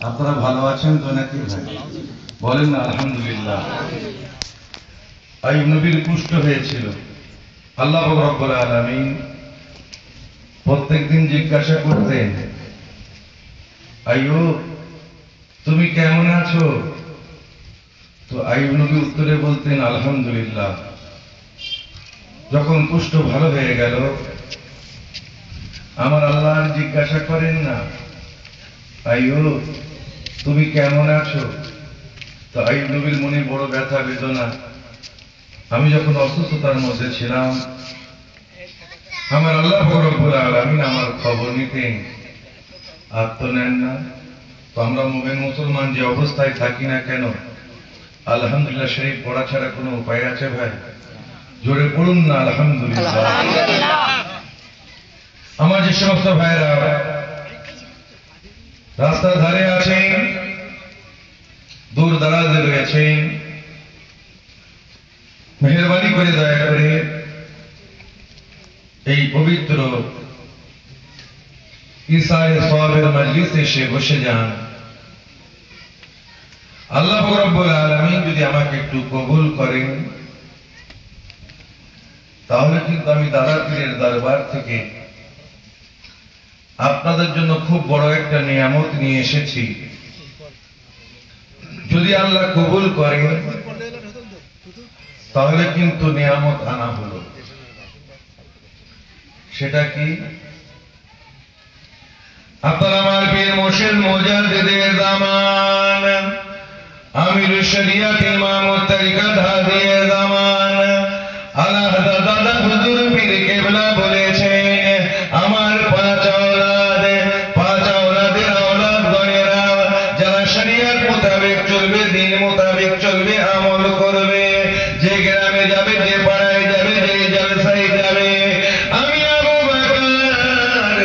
আপনারা ভালো আছেন তো নাকি ভাই? বলেন না আলহামদুলিল্লাহ। আইয়ুব নবীর কুষ্ঠ হয়েছিল। আল্লাহ রাব্বুল আলামিন প্রত্যেকদিন জিজ্ঞাসা করতেন, আইয়ুব তুমি কেমন আছো? তো আইয়ুব নবী উত্তরে বলতেন আলহামদুলিল্লাহ। যখন কুষ্ঠ ভালো হয়ে গেল, আমার আল্লাহ জিজ্ঞাসা করেন না, আইয়ুব তুমি কেমন আছো? তো আইয়ুব নবীর মনে বড় ব্যথা বেদনা। আমি যখন অসুস্থতার মধ্যে ছিলাম, আমার আল্লাহ রাব্বুল আলামিন আমার খবর নিতেন, আর তো নেন না। তো আমরা মুমিন মুসলমান যে অবস্থায় থাকি না কেন, আলহামদুলিল্লাহ শরীফ পড়া ছাড়া কোনো উপায় আছে ভাই? জোরে পড়ুন না আলহামদুলিল্লাহ। আমার যে সমস্ত ভাইরা রাস্তার ধারে আছেন, দূর দারাজে রয়েছেন, মেহেরবানি করে দয়া করে এই পবিত্র ইসায়ে সওয়াবের মজলিসে এসে বসে যান। আল্লাহ রাব্বুল আলামিন যদি আমাকে একটু কবুল করেন, তাহলে কিন্তু আমি দাদা পীরের দরবার থেকে আপনাদের জন্য খুব বড় একটা নিয়ামত নিয়ে এসেছি। যদি আল্লাহ কবুল করেন, তাহলে কিন্তু নিয়ামত আনা হলো। সেটা কি? আপনার আমার পীর মুর্শিদ মুজাদ্দিদে জামান, আমিরুশ শরিয়ত ইমাম তরিকত হাদিয়ে জামান, আলা হযরত দাদা হুজুর পীর কেবলা বলেছেন, আমার পাঁচ আওলাদের আওলাদ গণেরা যারা শরিয়ত মোতাবেক চলবে, দিন মোতাবেক চলবে, আমল করবে, যে গ্রামে যাবে, যে পাড়ায় যাবে, যে জলসায় যাবে, আমি আবু বকর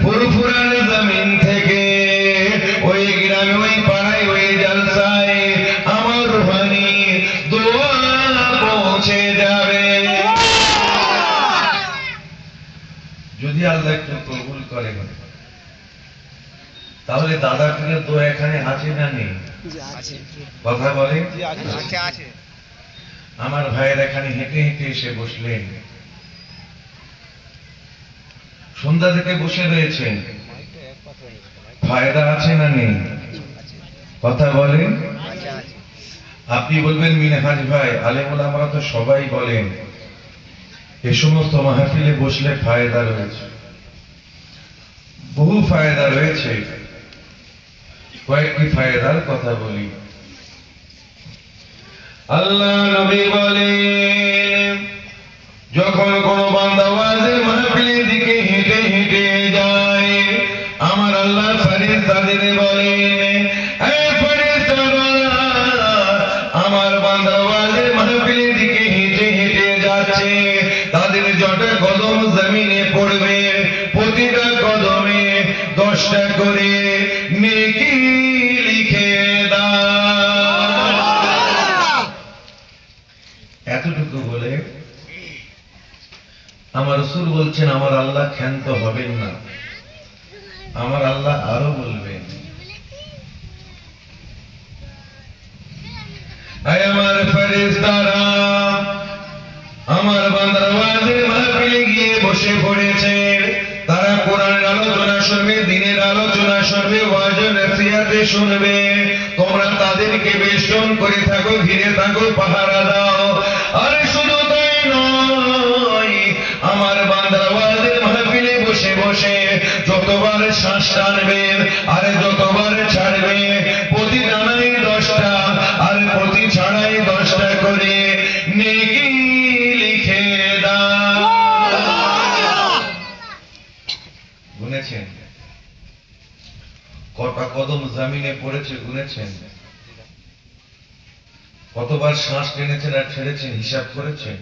ফুরফুরার জমিন থেকে ওই গ্রামে, ওই পাড়ায়, ওই জলসায় আমার রুহানি দোয়া পৌঁছে যাবে। যদি আল্লাহ একটু কবুল করে, তাহলে দাদা পীরের দোয়া এখানে আছে না নেই? কথা বলে। আমার ভাইয়ের এখানে হেঁটে হেঁটে এসে বসলেন, সন্ধ্যা থেকে বসে রয়েছেন, ফায়দা আছে না নেই? কথা বলেন। আপনি বলবেন মিনহাজ ভাই, আলেম ওলামারা তো সবাই বলেন এ সমস্ত মাহফিলে বসলে ফায়দা রয়েছে। বহু ফায়দা রয়েছে, কয়েকটি ফায়দার কথা বলি। আল্লাহ নবী বলেন, যখন কোন বান্দা ওয়াজের মাহফিলের দিকে হেঁটে হেঁটে যায়, আমার আল্লাহ ফেরেশতাদের বলেন, এ ফেরেশতারা, আমার বান্দা ওয়াজের মাহফিলের দিকে হেঁটে হেঁটে যাচ্ছে, তাদের যটা কদম জমিনে পড়বে, প্রতিটা কদমে 10টা করে নেকি লিখে দাও। এতটুকু বলে আমার রাসূল বলছেন, আমার আল্লাহ ক্ষান্ত হবেন না, আমার আল্লাহ আরো বলবেন, আয় আমার ফেরেশতারা, আমার বান্দার ওয়াজের মাহফিলে গিয়ে বসে পড়েছে, তারা কোরআনের আলোচনা শুনবে, দ্বীনের আলোচনা শুনবে, ওয়াজ নসিহতে শুনবে, তোমরা তাদেরকে বেষ্টন করে থাকো, ঘিরে থাকো, পাহারা দাও। আরে শুধু তাই নয়, আমার বান্দার ওয়াজের মাহফিলে বসে বসে যতবার শ্বাস টানবে আর যতবার ছাড়বে, প্রতি টানাই 10টা আর প্রতি ছাড়াই 10টা করে নেকি লিখে দাও। গুনেছেন কটা কদম জমিনে পড়েছে? গুনেছেন কতবার শ্বাস টেনেছেন আর ছেড়েছেন? হিসাব করেছেন?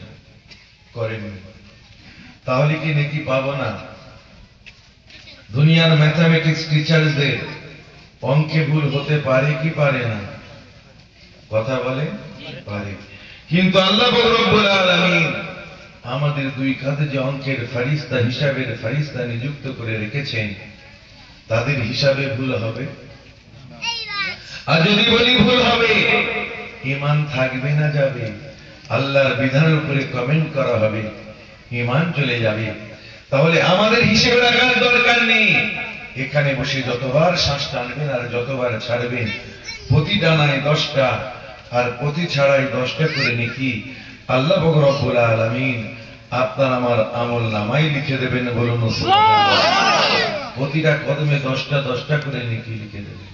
করেননি। তাহলে কি নেকি পাবো না? দুনিয়ার ম্যাথমেটিক্স টিচারদের অঙ্কে ভুল হতে পারে কি পারে না? কথা বলে পারে। কিন্তু আল্লাহ রাব্বুল আলামিন আমাদের দুই কাঁধে যে অঙ্কের ফেরেশতা, হিসাবের ফেরেশতা নিযুক্ত করে রেখেছেন, তাদের হিসাবে ভুল হবে? আর যদি বলি ভুল হবে, ঈমান থাকবে না যাবে, আল্লাহর বিধানের উপরে কমেন্ট করা হবে, ঈমান চলে যাবে। তাহলে আমাদের হিসেব রাখার দরকার নেই। এখানে বসে যতবার শ্বাস টানবেন আর যতবার ছাড়বেন, প্রতি টানায় 10টা আর প্রতি ছাড়াই 10টা করে নেকি আল্লাহ পাক রব্বুল আলামিন আপনার আমার আমল নামাই লিখে দেবেন। বলুন সুবহানাল্লাহ। প্রতিটা কদমে 10টা 10টা করে নেকি লিখে দেবেন।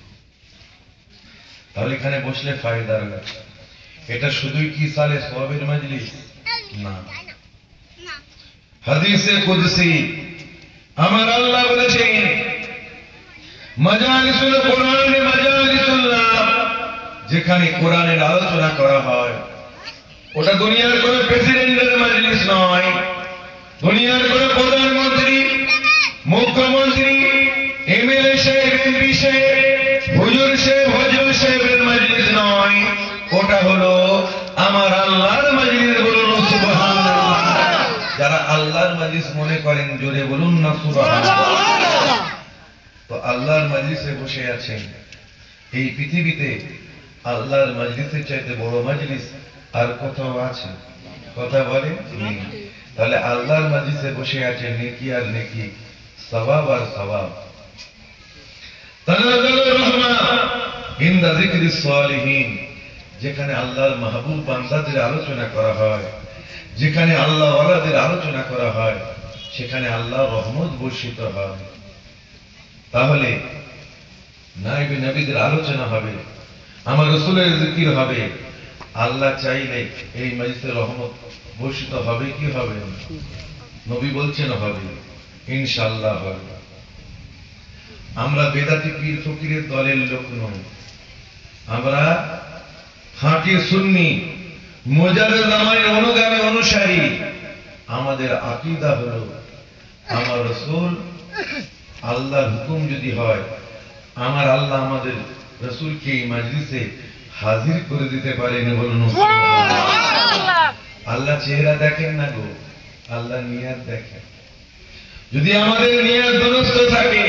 তাহলে এখানে বসলে ফায়দা রয়েছে। এটা শুধুই কি সালে সওয়াবের মজলিস না, হাদিসে কুদসি আমার আল্লাহ বলেছেন, মাজালিসুল কোরআন মাজালিসুল্লাহ, যেখানে কোরআনের আলোচনা করা হয় ওটা দুনিয়ার কোন প্রেসিডেন্টের মজলিস নয়, দুনিয়ার কোন প্রধানমন্ত্রী, মুখ্যমন্ত্রী, এমএলএ সাহেব, এমপি সাহেব, হুজুর সাহেব, হজর সাহেবের মজলিস নয়, ওটা হলো আমার আল্লাহর মজলিস। বলুন সুবহানাল্লাহ। যারা আল্লাহর মজলিস মনে করেন জোরে বলুন না সুবহানাল্লাহ। তো আল্লাহর মজলিসে বসে আছেন। এই পৃথিবীতে আল্লাহর মজলিসের চাইতে বড় মজলিস আর কোথাও আছে? কথা বলে নেই। তাহলে আল্লাহর মজলিসে বসে আছেন, নেকি আর নেকি, সওয়াব আর সওয়াব। তানাজ্জালুর রাহমা ইনদা যিকরিস সালিহিন, যেখানে আল্লাহর মাহবুব বান্দাদের আলোচনা করা হয়, যেখানে আল্লাহ ওয়ালাদের আলোচনা করা হয়, সেখানে আল্লাহর রহমত বর্ষিত হয়। তাহলে নাইবে নবীদের আলোচনা হবে, আমার রাসূলের জিকির হবে, আল্লাহ চাইলে এই মজলিসে রহমত বর্ষিত হবে কি হবে না? নবী বলছেন হবে, ইনশাআল্লাহ হবে। আমরা বেদাতি পীর ফকিরের দলের লোক নই, আমরা খাঁটি সুন্নি মুজাদ্দিদ জামানের অনুগামী অনুসারী। আমাদের আকীদা হলো আমার রাসূল, আল্লাহর হুকুম যদি হয়, আমার আল্লাহ আমাদের রাসূলকে এই মজলিসে হাজির করে দিতে পারেন। বলুন সুবহানাল্লাহ। আল্লাহ চেহারা দেখেন না গো, আল্লাহ নিয়ত দেখেন। যদি আমাদের নিয়ত দুরুস্ত থাকে,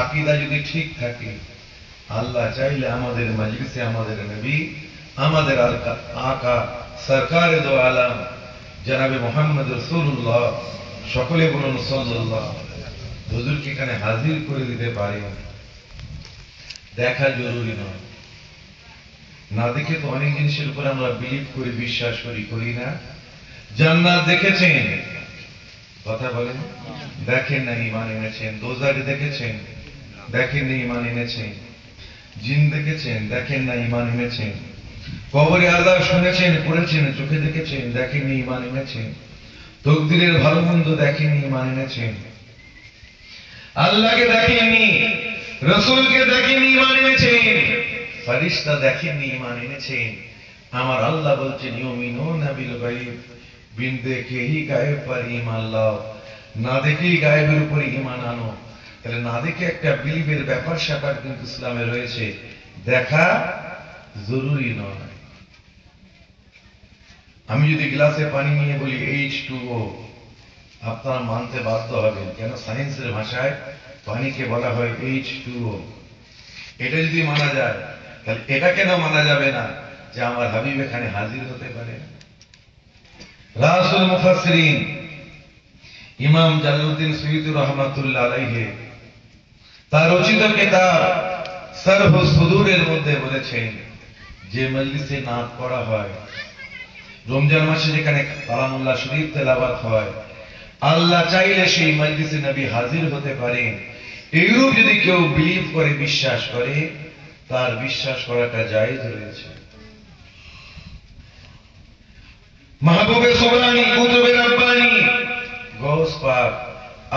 আকীদা যদি ঠিক থাকে, আল্লাহ চাইলে আমাদের মজলিসে আমাদের নবী, আমাদের আকা সরকারে দো আলম জনাবে মুহাম্মদ রাসূলুল্লাহ, সকলে বলুন সাল্লাল্লাহ, হুজুরকে এখানে হাজির করে দিতে পারেন। দেখা জরুরি নয়, না দেখে তো অনেক জিনিসের উপর আমরা বিলিভ করি, বিশ্বাস করি, করি না। জান্নাত দেখেছেন? কথা বলেন। দেখেন না, ঈমান এনেছেন। দোজখ দেখেছেন? দেখেন না, ঈমান এনেছেন। জিন দেখেছেন? দেখেন না, ঈমান এনেছেন। কবরে আযাব শুনেছেন, পড়েছেন, চোখে দেখেছেন, দেখেন না, ঈমান এনেছেন। তকদিরের ভালো মন্দ দেখেন, ঈমান এনেছেন। আল্লাহকে দেখেননি, রাসূলকে দেখেননি, ঈমান এনেছেন। ফেরেশতা দেখেননি, ঈমান এনেছেন। আমার আল্লাহ বলছেন, ইউমিনুনা বিল গায়ব, বিন দেখেই গায়েব पर ঈমান লাও, না দেখেই গায়েবের উপর ঈমান আনো। তাহলে না দেখে একটা বিলিভের ব্যাপার স্যাপার কিন্তু ইসলামে রয়েছে, দেখা জরুরি নয়। আমি যদি গ্লাসে পানি নিয়ে বলি H2O, আপনারা মানতে বাধ্য হবেন, কেন সায়েন্সের ভাষায় পানিকে বলা হয় H2O। এটা যদি মানা যায়, তাহলে এটা কেন মানা যাবে না যে আমার হাবিব এখানে হাজির হতে পারে? রাসূল মুফাসসিরিন ইমাম জালালউদ্দিন সুয়ুতী রাহমাতুল্লাহ আলাইহি তার রচিত কিতাব সরহ সুদূরের মধ্যে বলেছেন, যে মজলিসে নাত পড়া হয়, রমজান মাসে যেখানে কালামুল্লাহ শরীফ তেলাওয়াত হয়, আল্লাহ চাইলে সেই মজলিসে নবী হাজির হতে পারেন। এইরূপ যদি কেউ বিলিভ করে, বিশ্বাস করে, তার বিশ্বাস করাটা জায়েজ রয়েছে। মাহবুবে সুবহানী, কুতুবে রব্বানী, গৌস পাক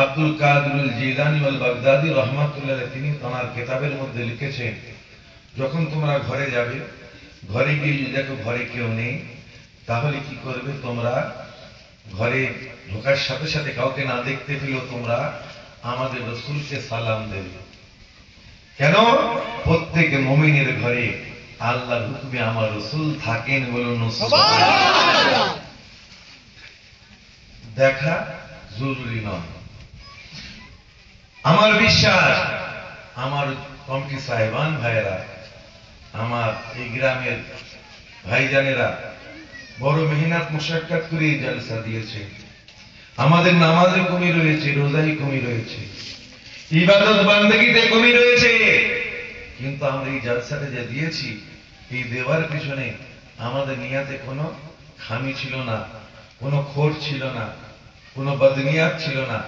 আব্দুল কাদিরুল জিলানী ওয়াল বাগদাদী রাহমাতুল্লাহ আলাইহি, তিনি তার কিতাবের মধ্যে লিখেছেন, যখন তোমরা ঘরে যাবে, ঘরে গিয়ে যদি দেখো ঘরে কেউ নেই, তাহলে কি করবে? তোমরা ঘরে ঢোকার সাথে সাথে কাউকে না দেখতে পেলেও তোমরা আমাদের রাসূলকে সালাম দেবে। কেন? প্রত্যেক মুমিনের ঘরে আল্লাহর হুকুমে আমার রাসূল থাকেন। বলুন সুবহানাল্লাহ। দেখা জরুরি নয়। আমার বিশ্বাস, আমার কমিটি সাহেবান ভাইয়েরা, আমার এই গ্রামের ভাইজানেরা বড় মেহনত মুশাক্কাত করে এই জলসা দিয়েছে। আমাদের নামাজে কমি রয়েছে, রোজাই কমি রয়েছে, ইবাদত বান্দেগীতে কমি রয়েছে, কিন্তু আমরা এই জলসাটা যে দিয়েছি, এই দেওয়ার পিছনে আমাদের নিয়াতে কোনো খামি ছিল না, কোনো খোট ছিল না, কোনো বদনিয়াত ছিল না।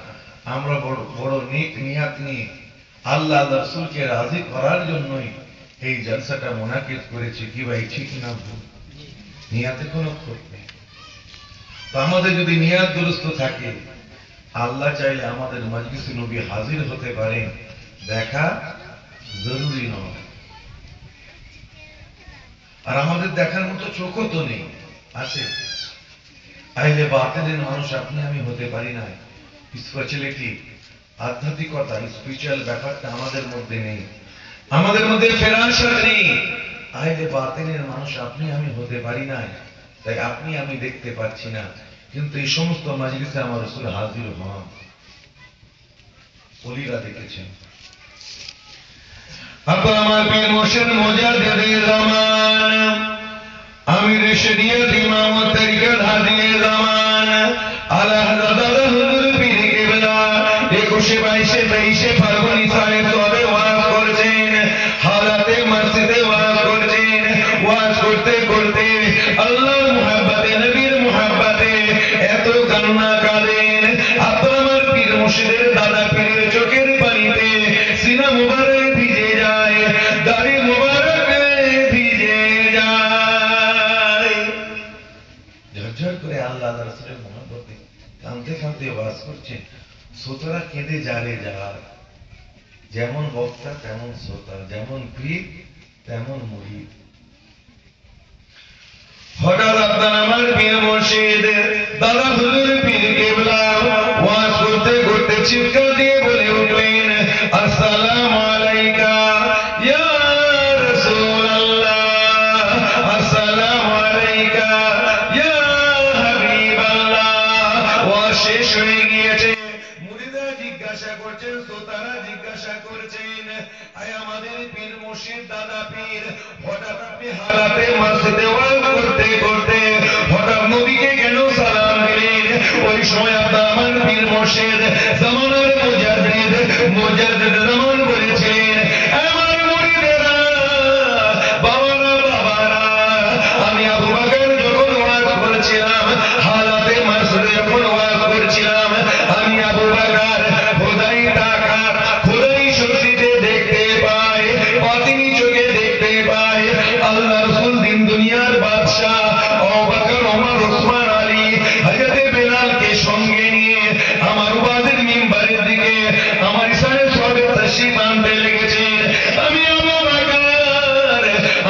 আমরা বড় বড় নেক নিয়াত নিয়ে আল্লাহ রাসূলকে রাজি করার জন্যই এই জলসাটা মুনাকিদ করেছি। কি ভাই ঠিক না ভুল? নিয়াতে কোনো খোট নেই। তো আমাদের যদি নিয়াত দুরুস্ত থাকে, আল্লাহ চাইলে আমাদের মজলিসে নবী হাজির হতে পারেন, দেখা জরুরি নয়। আর আমাদের দেখার মতো চোখও তো নেই, আছে? আইলে বাতিলের মানুষ আপনি আমি হতে পারি না। স্পিরিচুয়ালিটি, আধ্যাত্মিকতা, স্পিরিচুয়াল ব্যাপারটা আমাদের মধ্যে নেই, আমাদের মধ্যে ফেরাসত নেই। আইলে বাতিলের মানুষ আপনি আমি হতে পারি না, তাই আপনি আমি দেখতে পাচ্ছি না। কিন্তু এই সমস্ত মাজলিসে আমার রাসূল হাজির হন, ওলিরা দেখেছেন। আপনার আমার পীর মুর্শিদ মুজাদ্দিদে জামান, আমির শরিয়ত ইমাম তরিকত হাদিয়ে জামান, আলা হযরত হুজুর পীর কিবলা 21 22 23 ফাল্গুন সালে তবে ওয়াজ করছেন, হালাতে মসজিদে ওয়াজ করছেন। ওয়াজ করতে করতে আল্লাহর মুহাব্বতে, নবীর মুহাব্বতে এত কান্না কাঁদেন। আপনার আমার পীর মুর্শিদের দাদা পীরের চোখের পানিতে সিনা মুবারক ভিজে যায়, দাড়ি মুবারক ভিজে যায়। ঝরঝর করে আল্লাহ রাসূলের মুহাব্বতে কাঁদতে কাঁদতে ওয়াজ করছেন। শ্রোতারা কেঁদে যারে যায়, যেমন বক্তা তেমন শ্রোতা, যেমন পীর তেমন মুরিদ। হঠাৎ আপনার আমার পীর মুর্শিদ দাদা হুজুর পীর কিবলা ওয়াজ করতে করতে চিৎকার দিয়ে বলে উঠলেন, আসসালামু আলাইকা ইয়া রাসূলুল্লাহ, আসসালামু আলাইকা ইয়া হাবিবাল্লাহ। ওয়াজ শেষ হয়ে গিয়েছে। মুরিদরা জিজ্ঞাসা করছেন, শ্রোতারা জিজ্ঞাসা করছেন, আয় আমাদের পীর মুর্শিদ দাদা পীর, হঠাৎ আপনি হালাতে মসজিদে ওয়াজ করতে করতে হঠাৎ নবীকে কেন সালাম দিলেন? ওই সময় আপনার আমার পীর মুর্শিদ জামানার মুজাদ্দিদ, মুজাদ্দিদ জামান বলেছিলেন, আমার মুরিদেরা, বাবারা বাবারা, আমি আবু বকর যখন ওয়াজ করেছিলাম, হালাতে মসজিদে যখন ওয়াজ করেছিলাম, আমি আবু বকর খোদাই তাকাত, খোদাই শক্তিতে দেখতে পাই, বাতিনি চোখে দেখতে পাই। আল্লাহ রাসূল দিন দুনিয়ার বাদশা আবু বকর, ওমর, ওসমান, আলী, হযরত বেলালকে সঙ্গে নিয়ে আমার ওয়াজের মিম্বারের দিকে আমার ইশারে সবে তাশরীফ আনতে লেগেছেন। আমি আবু বকর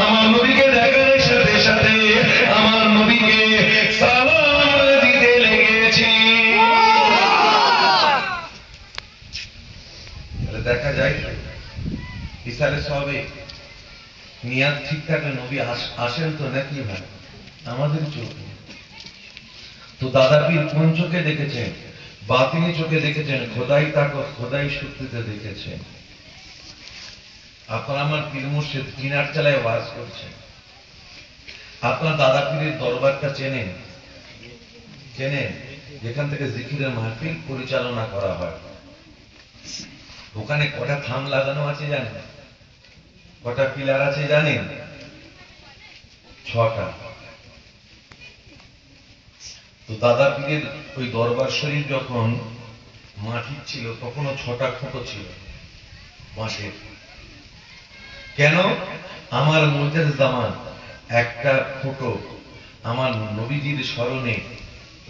আমার নবীকে দেখার সাথে সাথে আমার নবীকে সালাম দিতে লেগেছি। দেখা যায় ইশারে সবে নিয়াত ঠিক থাকলে নবী আসেন তো নাকি ভাই? আমাদের চোখে তো দাদা পীর কোন চোখে দেখেছেন? বাতিনি চোখে দেখেছেন, খোদাই তাকত, খোদাই শক্তিতে দেখেছেন। আপনার আমার পীর মুর্শিদ কিনার চালায় ওয়াজ করছেন। আপনার দাদা পীরের দরবারটা চেনেন? চেনেন? যেখান থেকে জিকিরের মাহফিল পরিচালনা করা হয়। ওখানে কটা থাম লাগানো আছে জানেন? কটা পিলার আছে জানেন? 6টা। তো দাদা পীরের ওই দরবার শরীফ যখন মাটির ছিল, তখনও 6টা খুঁটো ছিল মাটির। কেন? আমার মুজাদ্দিদ জামান একটা খুঁটো আমার নবীজির স্মরণে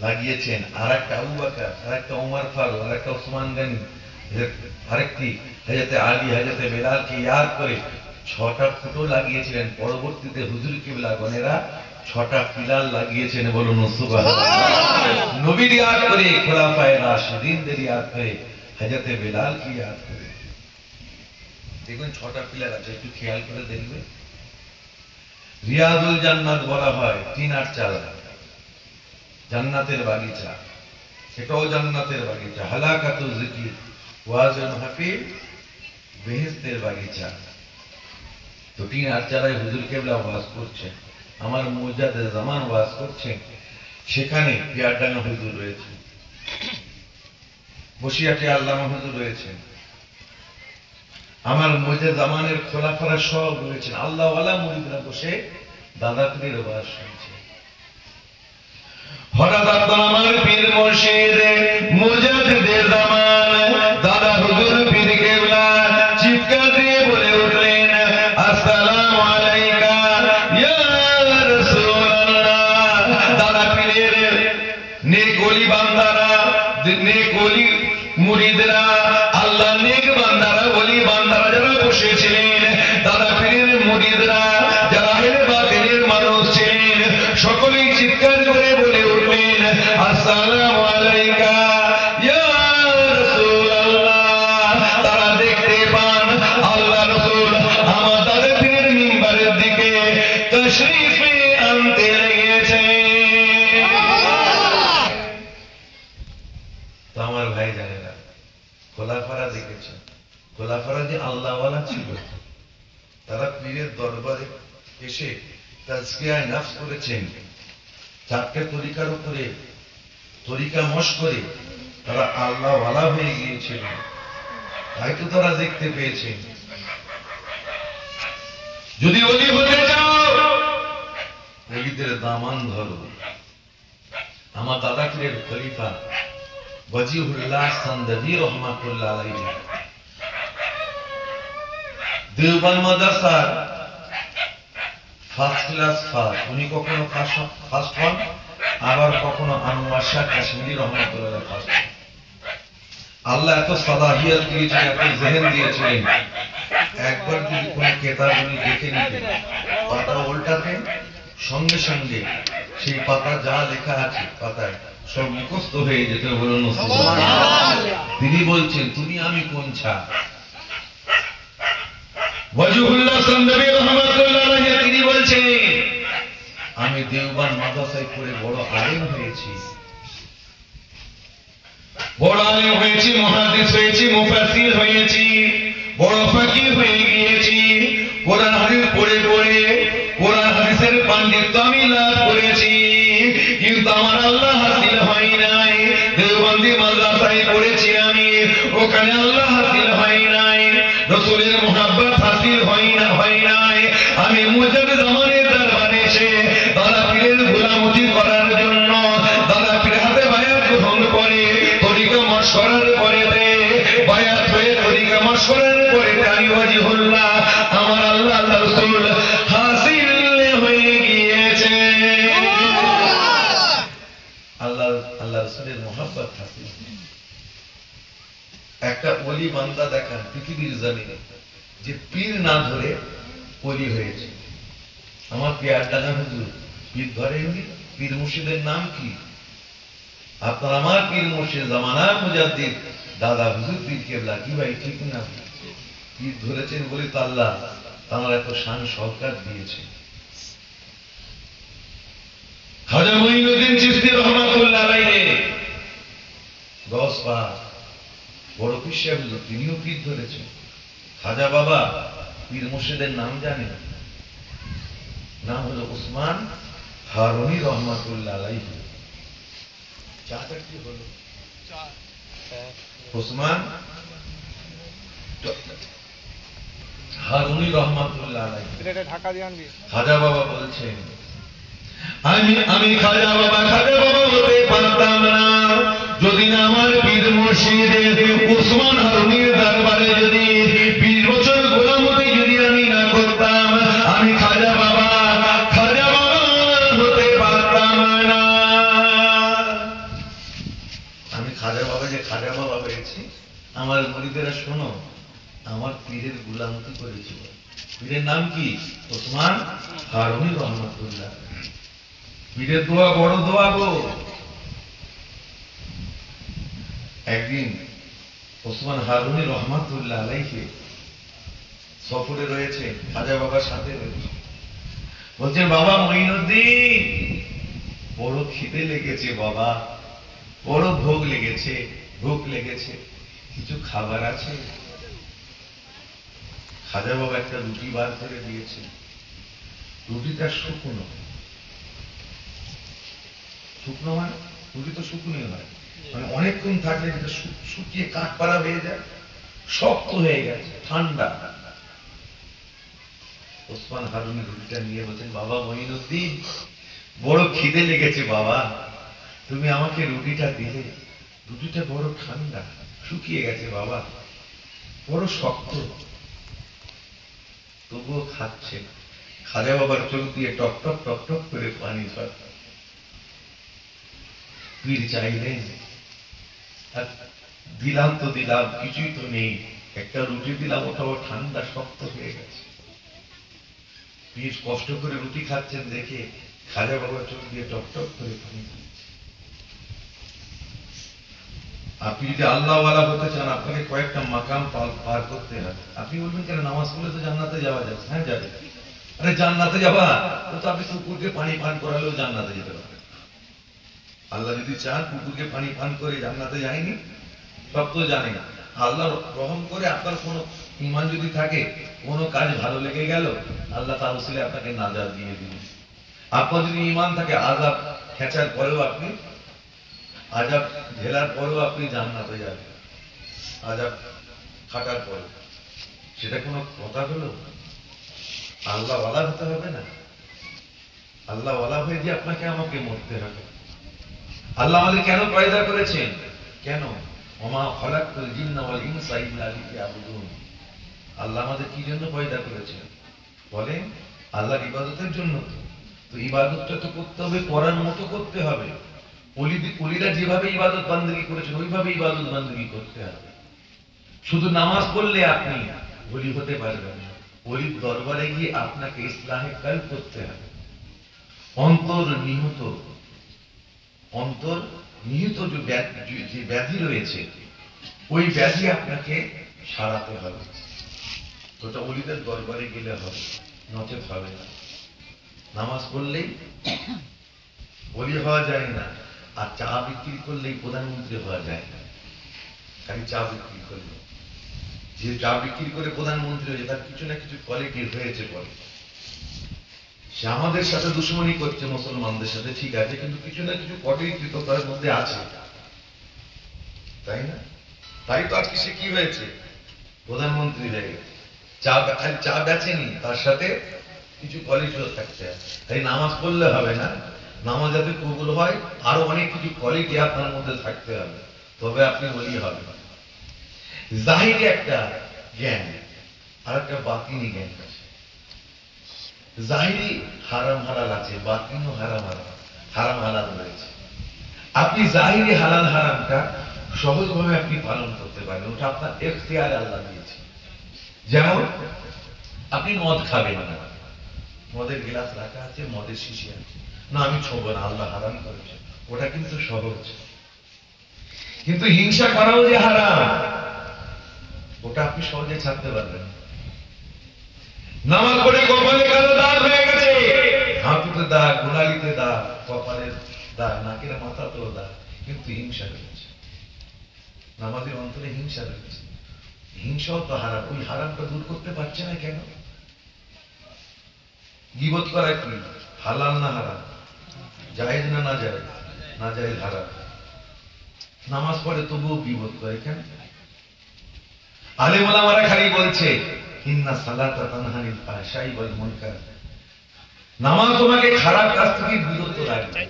লাগিয়েছেন, আর একটা আবু বকর, আর একটা ওমর ফারুক, আর একটা ওসমান গনি, আরেকটি হযরত আলী, হযরত বেলালকে ইয়াদ করে 6টা খুঁটো লাগিয়েছিলেন। পরবর্তীতে হুজুর কিবলা গণেরা 6টা পিলার লাগিয়েছেন। বলুন সুবহানাল্লাহ। নবীর ইয়াদ করে, খোলাফায়ে রাশিদিনদের ইয়াদ করে, হযরত বেলালকে ইয়াদ করে। দেখুন 6টা পিলার আছে, একটু খেয়াল করে দেখবে। রিয়াদুল জান্নাত বলা হয়, টিনার চালা, জান্নাতের বাগিচা, এটাও জান্নাতের বাগিচা। হালাকাতুল জিকির, ওয়াজুল মাহফিল, বেহেশতের বাগিচা। তো 3 জায়গায় হুজুর কেবলা ওয়াজ করছেন, আমার মুজাদ্দিদ জামান ওয়াজ করছেন, সেখানে পিয়ারডাঙ্গা হুজুর রয়েছে, বসিয়াটি আল্লামা হুজুর রয়েছেন, আমার মুজাদ্দিদ জামানের খোলাফারা সব রয়েছেন, আল্লাহওয়ালা মুরিদরা বসে দাদা পীরের ওয়াজ শুনছে। হঠাৎ আপনার আমার পীর মুর্শিদ মুজাদ্দিদ জামান দাদা হুজুর পীর কেবলা চিৎকার দিয়ে বলে উঠলেন, আসসালামু আলাইকা ইয়া রাসূলুল্লাহ। দাদা পীরের নেক ওলি বান্দারা, নেক ওলি মুরিদরা, আল্লাহ নেক বান্দারা, ওলি বান্দারা যারা বসেছিলেন, দাদা পীরের মুরিদরা যারা আহলে বাতিলের মানুষ ছিলেন, সকলেই চিৎকার করে বলে উঠলেন, আসসালামু আলাইকা ইয়া রাসূলুল্লাহ। তারা দেখতে পান আল্লাহ রাসূল আমার দাদা পীরের মিম্বারের দিকে তাশরীফ আনতে লেগেছে। তো আমার ভাই জানে না, খোলাফারা দেখেছেন, খোলাফারা যে আল্লাহওয়ালা ছিল, তারা পীরের দরবারে এসে তাজকিয়ায়ে নফস করেছেন, 4টে তরিকার উপরে তরিকা মশ করে তারা আল্লাহওয়ালা হয়ে গিয়েছিল, তাই তো তারা দেখতে পেয়েছেন। যদি ওলি হতে চাও, ওলিদের দামান ধরো। আমার দাদা পীরের খলিফা ওয়াজিহুল্লাহ সান্দাবী রহমাতুল্লাহ আলাইহি দেওবন্দ মাদ্রাসার ফার্স্ট ক্লাস ফার্স্ট, উনি কখনো ফার্স্ট হন, আবার কখনো আনোয়ার শাহ কাশ্মীরি রহমাতুল্লাহ ফার্স্ট। আল্লাহ এত সালাহিয়াত দিয়েছেন, এত জেহেন দিয়েছিলেন, একবার যদি কোনো কেতাব উনি দেখে নিতেন, পাতা উল্টাতেন, সঙ্গে সঙ্গে সেই পাতা যা লেখা আছে পাতায় সব মুখস্থ হয়ে যেত। বলুন তিনি বলছেন, তুমি আমি কোন ছা। ওয়াজিহুল্লাহ সান্দাবী রহমাতুল্লাহ আলাইহি তিনি বলছেন, আমি দেওবন্দ মাদ্রাসায় পড়ে বড় আলেম হয়েছি, বড় আলেম হয়েছি, মুহাদ্দিস হয়েছি, মুফাসসির হয়েছি, বড় ফাকিহ হয়ে গিয়েছি, কোরআন হাদিস পড়ে পড়ে কোরআন হাদিসের পাণ্ডিত্য আমি লাভ করেছি, কিন্তু আমার আল্লাহ হাসিল হয় নাই। দেওবন্দি মাদ্রাসায় পড়েছি আমি, ওখানে আল্লাহ হাসিল হয় নাই, রাসূলের মুহাব্বত হাসিল হয় নাই। আমি মুজাদ্দিদ জামানের দরবারে এসে দাদা পীরের গোলামতি করার জন্য দাদা পীরের হাতে বায়াত গ্রহণ করে তরিকা মশওয়ারার পরে বায়াত হয়ে তরিকা মশওয়ারার পরে আমি ওয়াজিহুল্লাহ আমার আল্লাহ রাসূল হাসিল হয়ে গিয়েছে। আল্লাহ রাসূলের মুহাব্বত হাসিল। একটা ওলি বান্দা দেখান পৃথিবীর জমিনে যে পীর না ধরে ওলি হয়েছে। আমার পিয়ারডাঙ্গা হুজুর পীর ধরেননি, পীর মুর্শিদের নাম কি? আপনার আমার পীর মুর্শিদ জামানার মুজাদ্দিদ দাদা হুজুর পীর কেবলা, কি ভাই ঠিক না? পীর ধরেছেন বলে তো আল্লাহ তাঁর এত শান সরকার দিয়েছে। খাজা মঈনুদ্দিন চিশতি রহমাতুল্লাহ আলাইহি গস পাক বড় পীর সাহেব হুজুর, তিনিও পীর ধরেছেন। খাজা বাবা পীর মুর্শিদের নাম জানেন? নাম হলো উসমান হারুনি রহমাতুল্লাহ আলাইহি। চাটা কি হলো? উসমান হারুনি রহমাতুল্লাহ আলাইহি। খাজা বাবা বলছেন, আমি খাজা বাবা হতে পারতাম না যদি না আমার পীর মুর্শিদ উসমান হারুনির দরবারে যদি 20 বছর গোলামতি যদি আমি না করতাম, আমি খাজা বাবা হতে পারতাম না। আমি খাজা বাবা যে খাজা বাবা হয়েছি, আমার মুরিদেরা শোনো, আমার পীরের গোলামতি করেছিল। পীরের নাম কি? উসমান হারুনি রহমাতুল্লাহ। পীরের দোয়া বড় দোয়া গো। একদিন ওসমান হারুনি রহমাতুল্লাহ আলাইহি সফরে রয়েছে, খাজা বাবার সাথে রয়েছে। বলছেন, বাবা মঈনুদ্দিন বড় খিদে লেগেছে বাবা, বড় ভোগ লেগেছে, ভোগ লেগেছে, কিছু খাবার আছে? খাজা বাবা একটা রুটি বার করে দিয়েছে, রুটিটা শুকনো। শুকনো মানে রুটি তো শুকনোই হয়, মানে অনেকক্ষণ থাকলে যেটা শুকিয়ে কাঠ পাড়া হয়ে যায়, শক্ত হয়ে গেছে, ঠান্ডা। ওসমান হারুনি রুটিটা নিয়ে বলছেন, বাবা মঈনুদ্দিন, বড় খিদে লেগেছে বাবা, তুমি আমাকে রুটিটা দিলে, রুটিটা বড় ঠান্ডা, শুকিয়ে গেছে বাবা, বড় শক্ত, তবুও খাচ্ছে। খাজা বাবার চোখ দিয়ে টক টক টক টক করে পানি ঝরে। পীর চাইলেন, আর দিলাম তো দিলাম, কিছুই তো নেই, একটা রুটি দিলাম, ওটাও ঠান্ডা শক্ত হয়ে গেছে। পীর কষ্ট করে রুটি খাচ্ছেন দেখে খাজা বাবার চোখ দিয়ে টক টক করে পানি। আপনি যদি আল্লাহওয়ালা হতে চান, আপনাকে কয়েকটা মাকাম পার করতে হবে। আপনি বলবেন কেন, নামাজ পড়লে তো জান্নাতে যাওয়া যাবে। হ্যাঁ যাবে। আরে জান্নাতে যাবা তো আপনি কুকুরকে পানি পান করালেও জান্নাতে যেতে পারবেন। আল্লাহ যদি চান কুকুরকে পানি পান করে জান্নাতে যায়নি, সব তো জানে না। আল্লাহ রহম করে আপনার কোনো ঈমান যদি থাকে, কোনো কাজ ভালো লেগে গেল, আল্লাহ তার উসিলে আপনাকে নাজাত দিয়ে দিলেন। আপনার যদি ঈমান থাকে, আযাব খেচার পরেও আপনি, আযাব ঝেলার পরেও আপনি জান্নাতে যাবেন, আযাব খাটার পরে। সেটা কোনো কথা হলো? আল্লাহওয়ালা হতে হবে না? আল্লাহওয়ালা হয়ে যে আপনাকে আমাকে মরতে হবে। আল্লাহ আমাদের কেন পয়দা করেছেন? কেন? ওমা খালাকতুল জিন্না ওয়াল ইনসা ইল্লা লিয়াবুদুন। আল্লাহ আমাদের কি জন্য পয়দা করেছেন বলেন? আল্লাহর ইবাদতের জন্য। তো ইবাদতটা তো করতে হবে, করার মতো করতে হবে। ওলিরা যেভাবে ইবাদত বান্দেগি করেছেন, ওইভাবে ইবাদত বান্দেগি করতে হবে। শুধু নামাজ পড়লে আপনি ওলি হতে পারবেন না। ওলির দরবারে গিয়ে আপনাকে ইসলাহে কাল করতে হবে। অন্তর নিহিত যে ব্যাধি রয়েছে, ওই ব্যাধি আপনাকে সারাতে হবে। ওটা ওলিদের দরবারে গেলে হবে, নচেত হবে না। নামাজ পড়লেই ওলি হওয়া যায় না, আর চা বিক্রি করলেই প্রধানমন্ত্রী হওয়া যায় না। খালি চা বিক্রি করলে, যে চা বিক্রি করে প্রধানমন্ত্রী হয়েছে, তার কিছু না কিছু কোয়ালিটি হয়েছে পরে। সে আমাদের সাথে দুশ্মনী করছে, মুসলমানদের সাথে, ঠিক আছে, কিন্তু কিছু না কিছু কোয়ালিটি তো তার মধ্যে আছে, তাই না? তাই তো আজকে সে কি হয়েছে, প্রধানমন্ত্রী হয়ে গেছে। চা বেচেনি, তার সাথে কিছু কোয়ালিটিও থাকতে হবে। তাই নামাজ পড়লে হবে না, নামাজ যাতে কবুল হয়, আরো অনেক কিছু কোয়ালিটি আপনার মধ্যে থাকতে হবে, তবে আপনি ওলি হবেন। জাহিরি একটা জ্ঞান আর একটা বাতিনি জ্ঞান আছে। জাহিরি হারাম হালাল আছে, বাতিনও হারাম হালাল রয়েছে। আপনি জাহিরি হালাল হারামটা সহজভাবে আপনি পালন করতে পারেন, ওটা আপনার এখতিয়ারে আল্লাহ দিয়েছে। যেমন আপনি মদ খাবেন না, মদের গ্লাস রাখা আছে, মদের শিশি আছে, না আমি ছোব না, আল্লাহ হারাম করেছে, ওটা কিন্তু সহজ। কিন্তু হিংসা করাও যে হারাম, ওটা আপনি সহজে ছাড়তে পারবেন। নামাজ পড়ে কপালে কালো দাগ হয়ে গেছে, হাঁটুতে দাগ, গোড়ালিতে দাগ, কপালের দাগ, নাকের মাথাতেও দাগ, কিন্তু হিংসা রয়েছে। নামাজের অন্তরে হিংসা রয়েছে, হিংসাও তো হারাম। ওই হারামটা দূর করতে পারছে না কেন? গীবত করা কি হালাল না হারাম? জায়েজ না না জায়েজ? না জায়েজ, হারাম। নামাজ পড়ে তবুও গীবত করে কেন? আলেম ওলামারা খালি বলছে ইন্না সালাতা তানহা আনিল ফাহশাই ওয়াল মুনকার, নামাজ তোমাকে খারাপ কাজ থেকে বিরত রাখবে,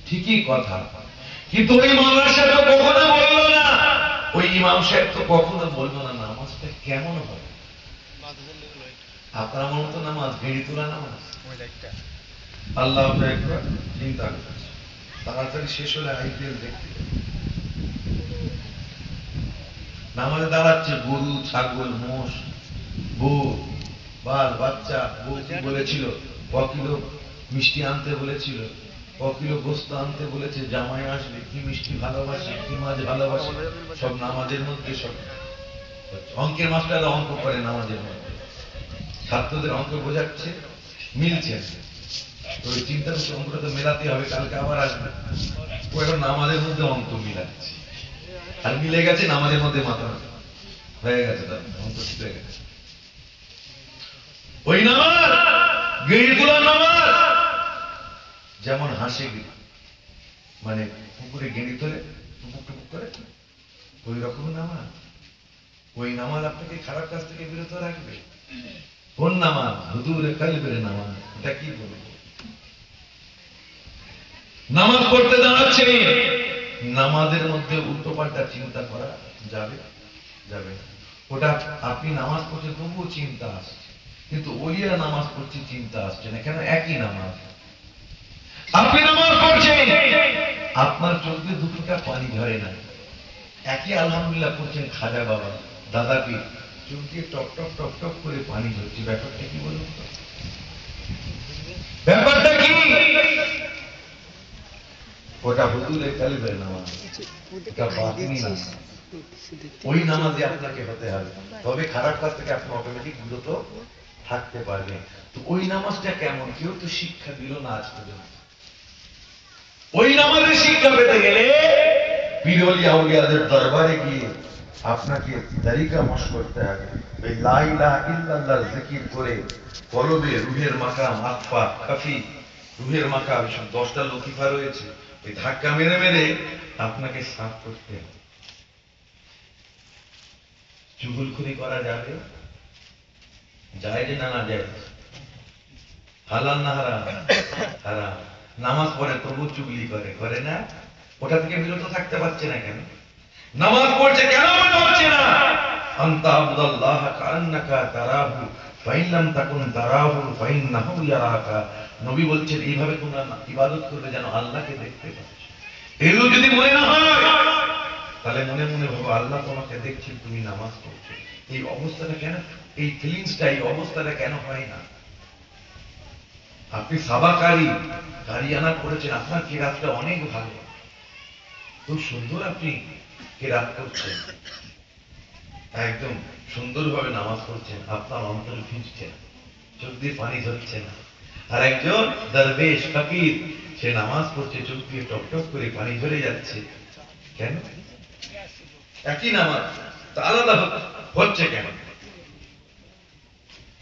ঠিকই কথা, কিন্তু ওই মাওলানা সাহেব তো কখনো বললো না, ওই ইমাম সাহেব তো কখনো বললো না নামাজটা কেমন হয়। আপনার মনে তো নামাজ ভেড়ি তোলা নামাজ, আল্লাহ একবার চিন্তা করছে, তাড়াতাড়ি শেষ হলে আইপিএল দেখতে নামাজে দাঁড়াচ্ছে গরু, ছাগল, মোষ, বউ, বাল বাচ্চা। বউ কি বলেছিল? কিলো মিষ্টি আনতে বলেছিল, কিলো গোস্ত আনতে বলেছে, জামাই আসবে, কি মিষ্টি ভালোবাসে, কি মাছ ভালোবাসে, সব নামাজের মধ্যে। সব অঙ্কের মাস্টাররা অঙ্ক করে নামাজের মধ্যে, ছাত্রদের অঙ্ক বোঝাচ্ছে, মিলছে। তো ওই চিন্তা করছে অঙ্কটা তো মেলাতে হবে, কালকে আবার আসবে। ও এখন নামাজের মধ্যে অঙ্ক মিলাচ্ছে, আর মিলে গেছে নামাজের মধ্যে, মাথা হয়ে গেছে, তার অঙ্ক ঠিক হয়ে গেছে। ওই নামাজ গেড়ি তোলার নামাজ, যেমন হাসি মানে পুকুরে গেড়ি তোলে টুপুক টুপুক করে, ওই রকম নামাজ। ওই নামাজ আপনাকে খারাপ কাজ থেকে বিরত রাখবে। কোন নামাজ? হুজুরে কালবের নামাজ। এটা কি বলবো? নামাজ পড়তে দাঁড়াচ্ছে, নামাজের মধ্যে উল্টো পাল্টা চিন্তা করা যাবে? যাবে না। ওটা আপনি নামাজ পড়ছেন তবুও চিন্তা আসছে, কিন্তু ওলিয়া নামাজ পড়ছে চিন্তা আসছে না কেন? একই নামাজ। আপনি নামাজ পড়ছেন, আপনার চোখ দিয়ে দুটোটা পানি ঝরে না। একই আলহামদুলিল্লাহ পড়ছেন খাজা বাবা, দাদাকে চোখ দিয়ে টপ টপ টপ টপ করে পানি ঝরছে। ব্যাপারটা কি বলুন তো? ব্যাপারটা কি? ওটা হুজুরে কালবের নামাজ, এটা বাতিনি নামাজ। ওই নামাজে আপনাকে হতে হবে, তবে খারাপ কাজ থেকে আপনি অটোমেটিক বিরত থাকতে পারবেন। তো ওই নামাজটা কেমন? কেউ তো শিক্ষা দিল না আজ পর্যন্ত। ওই নামাজের শিক্ষা পেতে গেলে পীর ওলিয়া আউলিয়াদের দরবারে গিয়ে আপনাকে তরিকা মশ করতে হবে। ওই লা ইলাহা ইল্লাল্লাহ জিকির করে কলবে রুহের মাকাম, আফা, কাফি, রুহের মাকাম, সব 10টা লতিফা রয়েছে, ওই ধাক্কা মেরে মেরে আপনাকে সাফ করতে হবে। চুগলখুরি করা যাবে? যায় যে না না যায়? হালাল না হারাম? হারাম। নামাজ পড়ে তবু চুগলি করে, করে না? ওটা থেকে বিরত থাকতে পারছে না কেন? নামাজ পড়ছে কেন মনে হচ্ছে না? আনতা আবুদাল্লাহ কান্নাকা তারাহু ফাইন লাম তাকুন তারাহু ফাইন্নাহু ইয়ারাকা। নবী বলছেন এইভাবে তোমরা ইবাদত করবে যেন আল্লাহকে দেখতে পাচ্ছ। এগুলো যদি মনে না হয় তাহলে মনে মনে ভাবো আল্লাহ তোমাকে দেখছে, তুমি নামাজ পড়ছো। এই অবস্থাটা কেন, এই ফিলিংসটা, এই অবস্থাটা কেন হয় না? আপনি সাবাকারী কারিয়ানা করেছেন, আপনার কেরাতটা অনেক ভালো, খুব সুন্দর আপনি কেরাত করছেন, একদম সুন্দরভাবে নামাজ পড়ছেন, আপনার অন্তর ভিজছে না, চোখ দিয়ে পানি ঝরছে না। আর একজন দরবেশ ফকির, সে নামাজ পড়ছে, চোখ দিয়ে টপ টপ করে পানি ঝরে যাচ্ছে। কেন? একই নামাজ, তা আলাদা হচ্ছে কেন?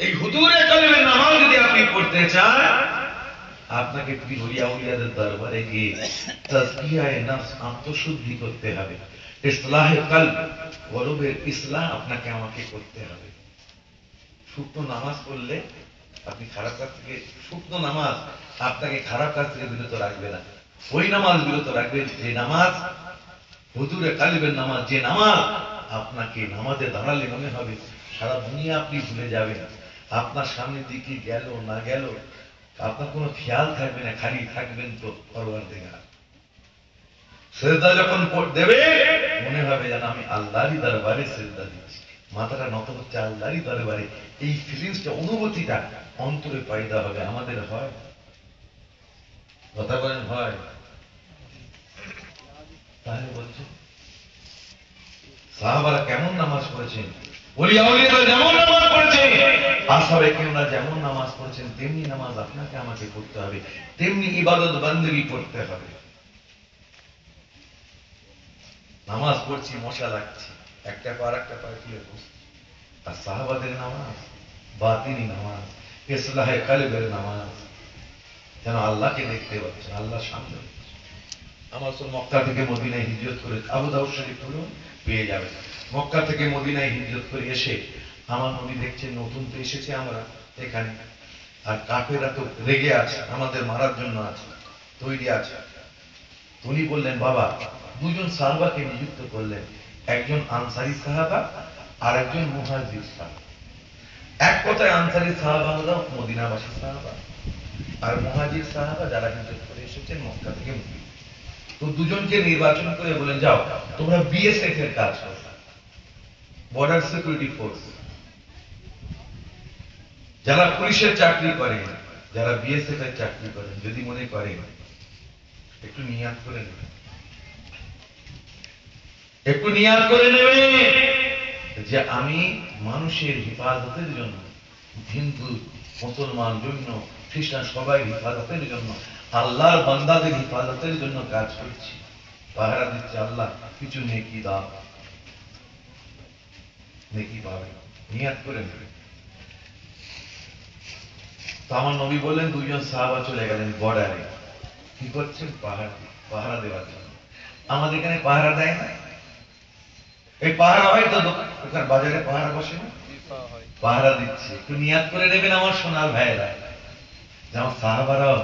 এই হুজুরে কালবের নামাজ যদি আপনি পড়তে চান, আপনাকে পীর ওলিয়া আউলিয়াদের দরবারে গিয়ে তাজকিয়ায়ে নফস, আত্মশুদ্ধি করতে হবে। ইসলাহে কলব, কলবের ইসলাহ আপনাকে আমাকে করতে হবে। শুকনো নামাজ পড়লে আপনি খারাপ কাজ থেকে, শুকনো নামাজ আপনাকে খারাপ কাজ থেকে বিরত রাখবে না। ওই নামাজ বিরত রাখবে যে নামাজ হুজুরে কালবের নামাজ, যে নামাজ আপনাকে নামাজে দাঁড়ালে মনে হবে সারা দুনিয়া আপনি ভুলে যাবেন, আপনার সামনের দিকে গেল না গেল আপনার কোনো খেয়াল থাকবে না, খালি থাকবেন তো পরওয়ারদিগার। সিজদা যখন দেবে মনে হবে যেন আমি আল্লাহরই দরবারে সিজদা দিচ্ছি, মাথাটা নত হচ্ছে আল্লাহরই দরবারে। এই ফিলিংসটা, অনুভূতিটা অন্তরে পয়দা হবে। আমাদের হয়? কথা বলেন হয়? তাহলে বলছে সাহাবারা কেমন নামাজ পড়েছেন, ওলিয়া আউলিয়ারা যেমন নামাজ পড়েছেন, আসহাবে কিরামরা যেমন নামাজ পড়েছেন, তেমনি নামাজ আপনাকে আমাকে পড়তে হবে, তেমনি ইবাদত বান্দেগী করতে হবে। নামাজ পড়ছি, মশা লাগছে, একটা পা একটা পা তুলে বসছি। আর সাহাবাদের নামাজ বাতিনি নামাজ, ইসলাহে কলবের নামাজ, যেন আল্লাহকে দেখতে পাচ্ছেন, আল্লাহ সামনে। আমার তো মক্কা থেকে মদিনায় হিজরত করে, আবু দাউদ শরীফ পড়ুন পেয়ে যাবেন। মক্কা থেকে মদিনায় হিজরত করে এসে আমার নবী দেখছেন নতুন তো এসেছে আমরা এখানে, আর কাফেররা তো রেগে আছে, আমাদের মারার জন্য আছে, তৈরি আছে। উনি বললেন বাবা, দুজন সাহাবাকে নিযুক্ত করলেন, একজন আনসারী সাহাবা আর একজন মুহাজির সাহাবা। এক কথায় আনসারী সাহাবা হলো মদিনাবাসী সাহাবা, আর মুহাজির সাহাবা যারা হিজরত করে এসেছেন মক্কা থেকে মদিনা। তো দুজনকে নির্বাচন করে বলেন যাও তোমরা বিএসএফ এর কাজ করো, বর্ডার সিকিউরিটি ফোর্স। যারা পুলিশের চাকরি করেন, যারা বিএসএফ এর চাকরি করেন, যদি মনে করেন একটু নিয়াত করে নেবেন, একটু নিয়াত করে নেবে যে আমি মানুষের হেফাজতের জন্য, হিন্দু মুসলমান জৈন খ্রিস্টান সবাই হেফাজতের জন্য, আল্লাহর বান্দাদের হেফাজতের জন্য কাজ করছি, পাহারা দিচ্ছে, আল্লাহ কিছু নেকি দাও, নেকি পাবে, নিয়াত করে নেবে। তো আমার নবী বললেন দুইজন সাহাবা চলে গেলেন বর্ডারে, কি করছেন? পাহারা দেওয়ার জন্য। আমাদের এখানে পাহারা দেয় না, এই পাহারা হয় তো দোকান বাজারে পাহারা বসে না, পাহারা দিচ্ছে। একটু নিয়াত করে নেবেন আমার সোনার ভাইয়েরা, যেমন সাহাবারাও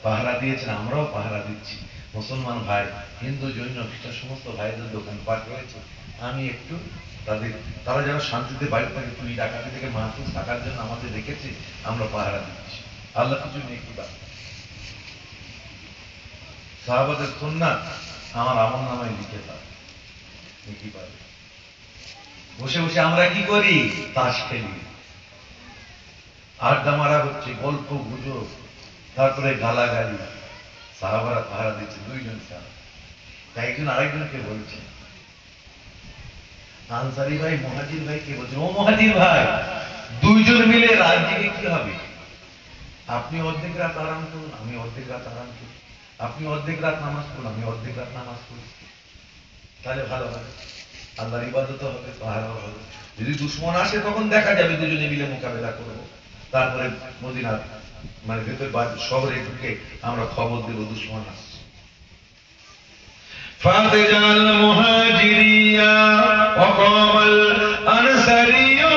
পাহারা দিয়েছেন, আমরাও পাহারা দিচ্ছি। মুসলমান ভাই, হিন্দু, জৈন, খ্রিস্টান সমস্ত ভাইদের দোকান পাট রয়েছে, আমি একটু তারা যেন শান্তিতে বাড়ি থাকে, চুরি ডাকাতি থেকে মাহফুজ থাকার জন্য আমাদের রেখেছে, আমরা পাহারা দিচ্ছি। আল্লাহ কিছু নেকি বা সাহাবাদের সুন্নাত আমার আমল নামায় লিখে পাবে, নেকি পাবে। বসে বসে আমরা কি করি? তাস খেলি, আড্ডা মারা হচ্ছে, গল্প গুজব, তারপরে গালাগালি। সাহাবারা পাহারা দিচ্ছে, দুইজন সাহাবা। একজন আরেকজনকে বলছে, আনসারি ভাই মুহাজির ভাইকে বলছে, ও মুহাজির ভাই, দুইজন মিলে রাত জেগে কি হবে? আপনি অর্ধেক রাত আরাম করুন, আমি অর্ধেক রাত আরাম করি। আপনি অর্ধেক রাত নামাজ পড়ুন, আমি অর্ধেক রাত নামাজ পড়ি, তাহলে ভালো হবে, আল্লাহর ইবাদত হবে, পাহারাও হবে। যদি দুশ্মন আসে তখন দেখা যাবে, দুজনে মিলে মোকাবেলা করবো। তারপরে মদিনার মানে ভেতর শহরে ঢুকে আমরা খবর দেব দুশ্মন আসছে। ফাতিজাল মুহাজিরিয়া ওয়া কামাল আনসারিয়্যু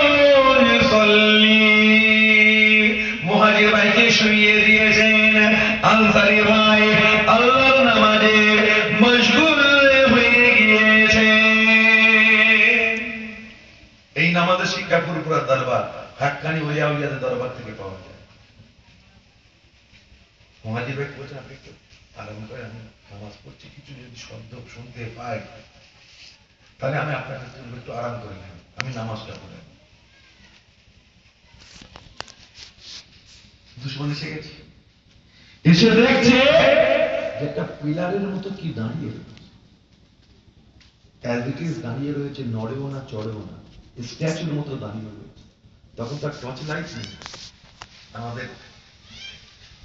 ইউসাল্লি। মুহাজির ভাইকে শুইয়ে দিয়েছেন, আনসারী ভাই আল্লাহর নামাজে মশগুল হয়ে গিয়েছে। এই নামাজের শিক্ষা পুরোপুরা দরবার হাক্কানি ওলিয়া উলিয়াদের দরবার থেকে পাওয়া যায়। মুহাজির ভাই বলছেন, আপনি একটু আরাম করে, আমি নামাজ পড়ছি, কিছু যদি শব্দ শুনতে পাই তাহলে আমি আপনার কাছে একটু আরাম করে নেব, আমি নামাজটা পড়ে। দুশ্মন এসে গেছে, এসে দেখছে একটা পিলারের মতো কি দাঁড়িয়ে রয়েছে, দাঁড়িয়ে রয়েছে, নড়েও না চড়েও না, স্ট্যাচুর মতো দাঁড়িয়ে রয়েছে। তখন তার টর্চ লাইট নেই, আমাদের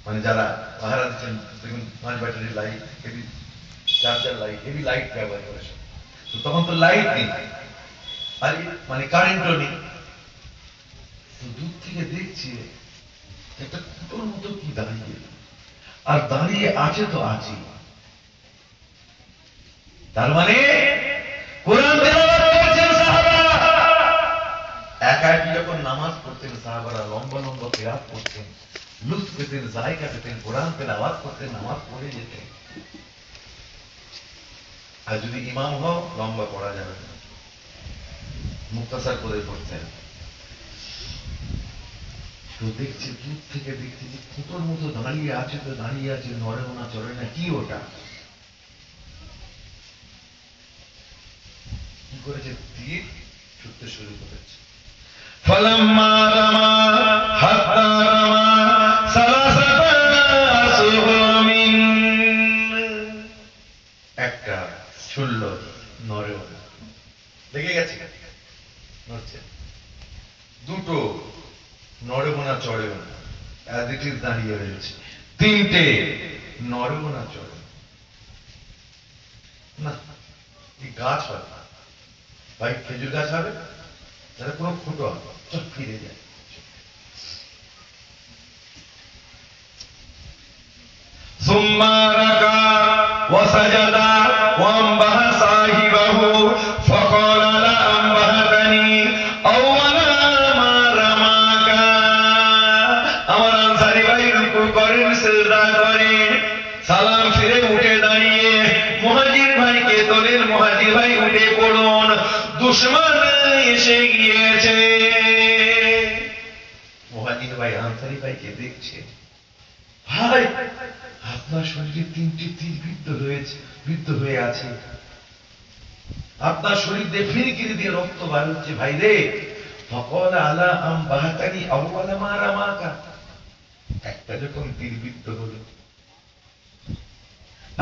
মানে যারা পাহারা দিচ্ছেন দেখুন 5 battery light, heavy charger light, heavy light ব্যবহার করে। তো তখন তো লাইট নেই, আর মানে কারেন্টও নেই। তো দূর থেকে দেখছি একটা কুটোর মতো কি দাঁড়িয়ে, আর দাঁড়িয়ে আছে তো আছে, তার মানে কোরআন তেলাওয়াত করছেন সাহাবা। একা একই যখন নামাজ পড়তেন সাহাবারা, লম্বা লম্বা কিরাত করতেন, লুৎফ পেতেন, জায়গা পেতেন, কোরআন তেলাওয়াত করতেন, নামাজ পড়ে যেতেন। আর যদি ইমাম হও, লম্বা পড়া যাবে না, মুক্তাসার করে পড়তেন। তো দেখছি দূর থেকে দেখছি যে কুটোর মতো দাঁড়িয়ে আছে, তো দাঁড়িয়ে আছে, নড়েও না চড়ে না, কি ওটা? কি করেছে? তীর ছুটতে শুরু করেছে। ফালাম্মা রামা হাত্তা রামা সালাসাতা আসহুমিন। একটা ছুড়ল, নড়েও না, লেগে গেছে, নড়ছে। দুটো, নড়েও না চড়েও না, অ্যাজ ইট ইজ দাঁড়িয়ে রয়েছে। তিনটে, নড়েও না চড়ে না। এই গাছ হয় ভাই, খেজুর গাছ হবে, তাহলে কোনো ফুটো হবে, চোখ ফিরে যায়। সুম্মা রাকা ওয়া সাজাদা ওয়া আনবাহা সাহিবাহু ফাকালা লা আনবাহাতানি আওয়ালা মা রামাকা। আমার আনসারী ভাই রুকু করেন, সিজদা করেন, সালাম ফিরে উঠে দাঁড়িয়ে মুহাজির ভাইকে তোলেন, মুহাজির ভাই উঠে পড়ুন, দুশমন এসে গিয়েছে। মুহাজির ভাই আনসারী ভাইকে দেখছে, ভাই আপনার শরীরে 3টি তীর বিদ্ধ হয়ে আছে, আপনার শরীর দিয়ে ফিরকিরি দিয়ে রক্ত বার হচ্ছে ভাই রে। ফাকালা আলা আম বাহাতানি আউয়ালা মা রামাকা। একটা যখন তীর বিদ্ধ হলো,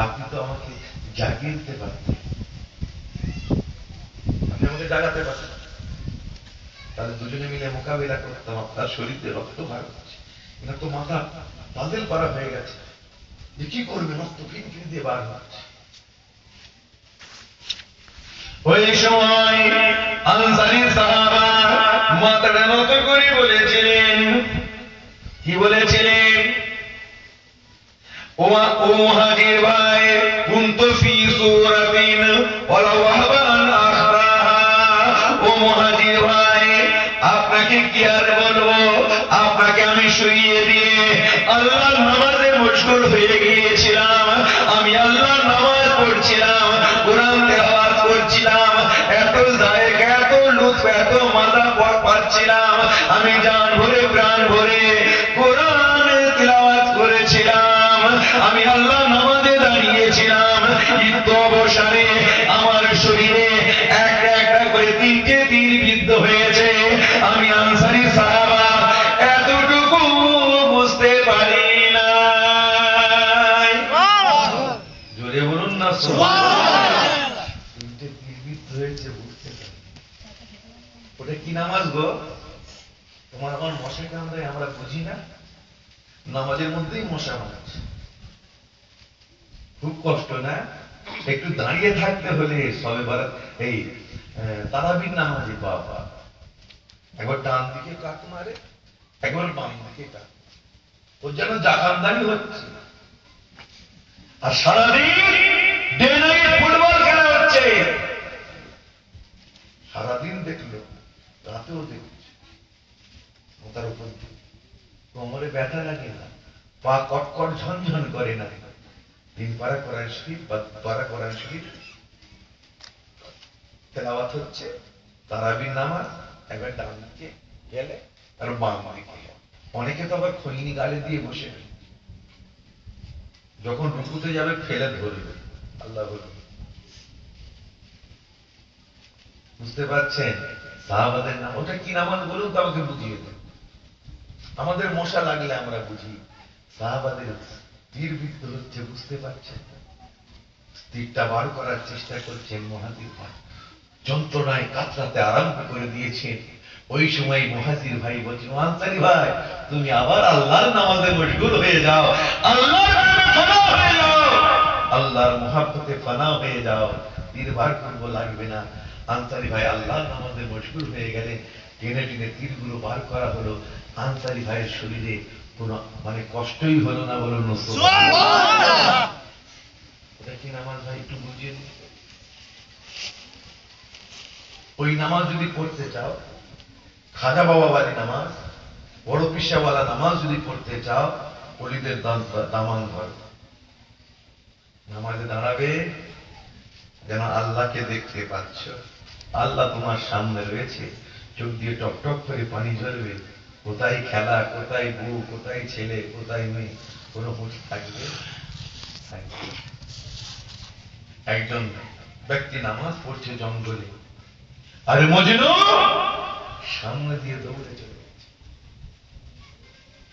আপনি তো আমাকে জাগিয়ে দিতে পারতেন, আপনি আমাকে জাগাতে পারতেন, তাহলে দুজনে মিলে মোকাবিলা করতাম। আপনার শরীর দিয়ে রক্ত বার হচ্ছে, এটা তো মাথা বাতিল করা হয়ে গেছে, যে কি করবে, রক্ত ফিনফিন দিয়ে বার হচ্ছে। ওই সময় আনসারী সাহাবা মাথাটা নত করে বলেছিলেন, কি বলেছিলেন? ও মুহাজির ভাই, কুনতু ফি সূরাতিন ওয়ালা ওয়াহবান আখরাহা। ও মুহাজির ভাই, আপনাকে কি আর বলবো, আপনাকে আমি শুইয়ে দিয়ে আল্লাহর নামাজে মশগুল হয়ে গিয়েছিলাম। আমি আল্লাহর নামাজ পড়ছিলাম, কোরআন তেলাওয়াত করছিলাম, এত জায়গা, এত লুৎফ, এত মজা পাচ্ছিলাম। আমি জান ভরে প্রাণ ভরে কোরআন তেলাওয়াত করেছিলাম। আমি আল্লাহর নামাজে দাঁড়িয়েছিলাম। ঈদ অবসরে আমার শরীরে একটা একটা করে 3টে তীর বিদ্ধ হয়েছে। আমি আনসারী সাহাবা এতটুকু বুঝতে পারি না। জোরে বলুন না সুবহানাল্লাহ। 3টে তীর বিদ্ধ হয়েছে, বুঝতে পারি। ওটা কি নামাজ গো? তোমার আমার মশা কামড়ায়, আমরা বুঝি না। নামাজের মধ্যেই মশা মারছে, খুব কষ্ট না? একটু দাঁড়িয়ে থাকতে হলে সবে বারাত, এই তারাবির নামাজে বাবা একবার ডান দিকে কাক মারে, একবার বাম দিকে কাক, ওর যেন জাকামদানি হচ্ছে। আর সারাদিন ডে নাইট ফুটবল খেলা হচ্ছে, সারাদিন দেখলো, রাতেও দেখছে। তার উপর কোমরে ব্যথা লাগে না, পা কটকট ঝনঝন করে না। 3 পারা কোরআন শরীফ বা 2 পারা কোরআন শরীফ তেলাওয়াত হচ্ছে, তারাবির নামাজ, একবার ডান দিকে গেলে আর বাম দিকে। অনেকে তো আবার খৈনি গালে দিয়ে বসে, যখন রুকুতে যাবে ফেলে ধরবে। আল্লাহ বলবে, বুঝতে পারছেন? সাহাবাদের নাম, ওটা কি নামাজ বলুন তো আমাকে বুঝিয়ে দেন। আমাদের মশা লাগলে আমরা বুঝি, সাহাবাদের তীর বিদ্ধ হচ্ছে, বুঝতে পারছেন? তীরটা বার করার চেষ্টা করছেন মুহাজির ভাই, যন্ত্রণায় কাতরাতে আরম্ভ করে দিয়েছেন। ওই সময় মুহাজির ভাই বলছেন, আনসারী ভাই, তুমি আবার আল্লাহর নামাজে মশগুল হয়ে যাও, আল্লাহর নামে ফানা হয়ে যাও, আল্লাহর মুহাব্বতে ফানা হয়ে যাও, তীর বার করবো লাগবে না। আনসারী ভাই আল্লাহর নামাজে মশগুল হয়ে গেলেন। টেনে টেনে তীরগুলো বার করা হলো। আনসারী ভাইয়ের শরীরে কোনো কষ্টই হলো না। বলুন সুবহানাল্লাহ। এটা কি নামাজ ভাই, একটু বুঝিয়ে দিন। ওই নামাজ যদি পড়তে চাও, খাজা বাবা বাড়ি নামাজ, বড় পিসাওয়ালা নামাজ যদি পড়তে চাও, ওলিদের দামান ঘর নামাজে দাঁড়াবে যেন আল্লাহকে দেখতে পাচ্ছ, আল্লাহ তোমার সামনে রয়েছে, চোখ দিয়ে টক টক করে পানি ঝরবে। কোথায় খেলা, কোথায় বউ, কোথায় ছেলে, কোথায় মেয়ে, কোন হুঁশ থাকবে? একজন ব্যক্তি নামাজ পড়ছে জঙ্গলে, আরে মজনু সামনে দিয়ে দৌড়ে চলে গেছে।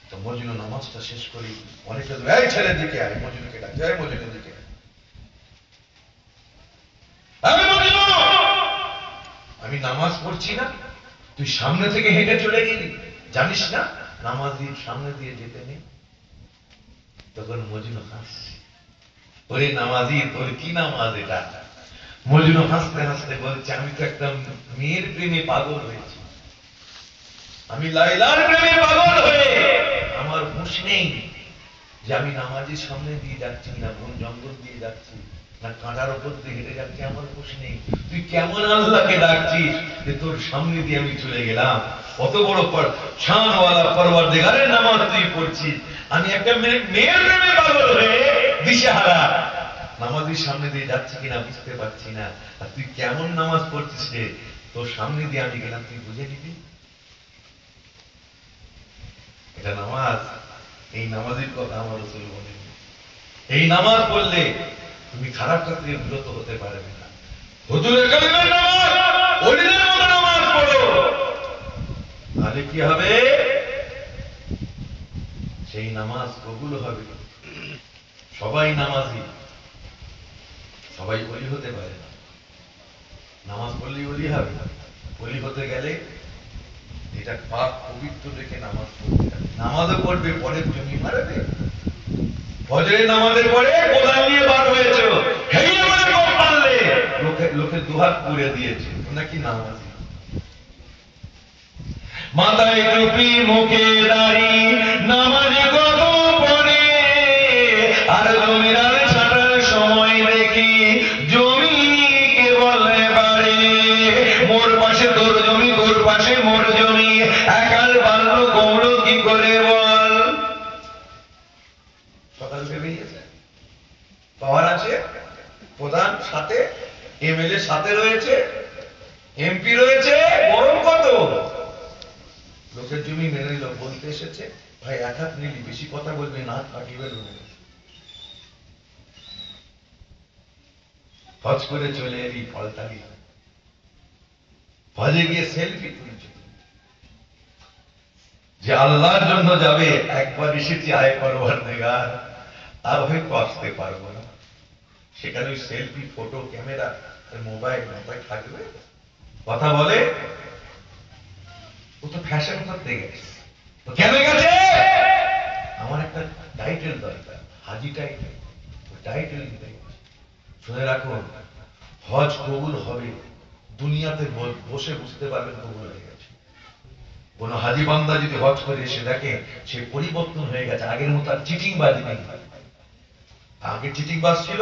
তো মজনু নামাজটা শেষ করি, অনেকে এই ছেলের দিকে আয়, মজনুকে ডাক, এই মজনুর দিকে, আমি নামাজ পড়ছি না, তুই সামনে থেকে হেঁটে চলে গেলি, জানিস না নামাজীর সামনে দিয়ে যেতে নেই? তখন মজনু হাসছে, ওরে নামাজি, তোর কি নামাজ এটা? মজনু হাসতে হাসতে বলছে, আমি তো একটা মেয়ের প্রেমে পাগল হয়েছি, আমি লাইলার প্রেমে পাগল হয়ে আমার হুঁশ নেই যে আমি নামাজের সামনে দিয়ে যাচ্ছি না কোন জঙ্গল দিয়ে যাচ্ছি না কাঁটার উপর দিয়ে হেঁটে যাচ্ছি, আমার হুঁশ নেই। তুই কেমন আল্লাহকে ডাকছিস যে তোর সামনে দিয়ে আমি চলে গেলাম? অত বড় শানওয়ালা পরওয়ারদিগারের নামাজ তুই পড়ছিস, আমি একটা মেয়ের প্রেমে পাগল হয়ে দিশেহারা নামাজের সামনে দিয়ে যাচ্ছি কিনা বুঝতে পারছি না, আর তুই কেমন নামাজ পড়ছিস রে? তোর সামনে দিয়ে আমি গেলাম, তুই বুঝে নিবি এটা নামাজ? এই নামাজের কথা আমার রাসূল বলেন, এই নামাজ পড়লে তুমি খারাপ কাজ থেকে বিরত হতে পারবে না। হুজুরের কালিমার নামাজ, ওলিদের মতো নামাজ পড়ো, তাহলে কি হবে? সেই নামাজ কবুল হবে। সবাই নামাজি, সবাই ওলি হতে পারে না। নামাজ পড়লেই ওলি হবে? ওলি হতে গেলে এটা পাক পবিত্র দেখে নামাজ পড়তে হবে। নামাজও পড়বে, পরে জমি মারবে। ফজরের নামাজের পরে কোদাল নিয়ে বার হয়েছে, হেইয়ে বলে কোপ মারলে লোকে দুহাত পুড়ে দিয়েছে, নাকি নামাজি? মাথায় টুপি মুখে দাড়ি নামাজ কত পড়ে আর জমির আল ছাটার সময় দেখি জমি কে বলে বাড়ে মোর পাশে তোর জমি তোর পাশে মোর জমি একাল বাড়লো কমলো কি করে বল সকাল বেরিয়েছে পাওয়ার আছে প্রধান সাথে এমএলএ সাথে রয়েছে এমপি রয়েছে গরম কত লোকের জমি মেনে নিল বলতে এসেছে ভাই এক হাত নিলি বেশি কথা বলবি না কাটিবে হজ করে চলে এলি পাল্টালি হজে গিয়ে সেলফি তুলছে যে আল্লাহর জন্য যাবে একবার এসেছি আয় পরওয়ারদিগার আর হয়তো আসতে পারবো না সেখানে ওই সেলফি ফটো ক্যামেরা মোবাইল মাথায় থাকবে কথা বলে ও তো ফ্যাশন করতে গেছে তো কেন গেছে আমার একটা টাইটেল দরকার হাজি টাইটেল টাইটেল দিতে শুনে রাখুন হজ কবুল হবে দুনিয়াতে বসে বুঝতে পারবেন কবুল হয়ে গেছে কোন হাজি বান্দা যদি হজ করে এসে দেখে সে পরিবর্তন হয়ে গেছে আগের মতো আর চিটিং বাজি নেই আগে চিটিং বাজ ছিল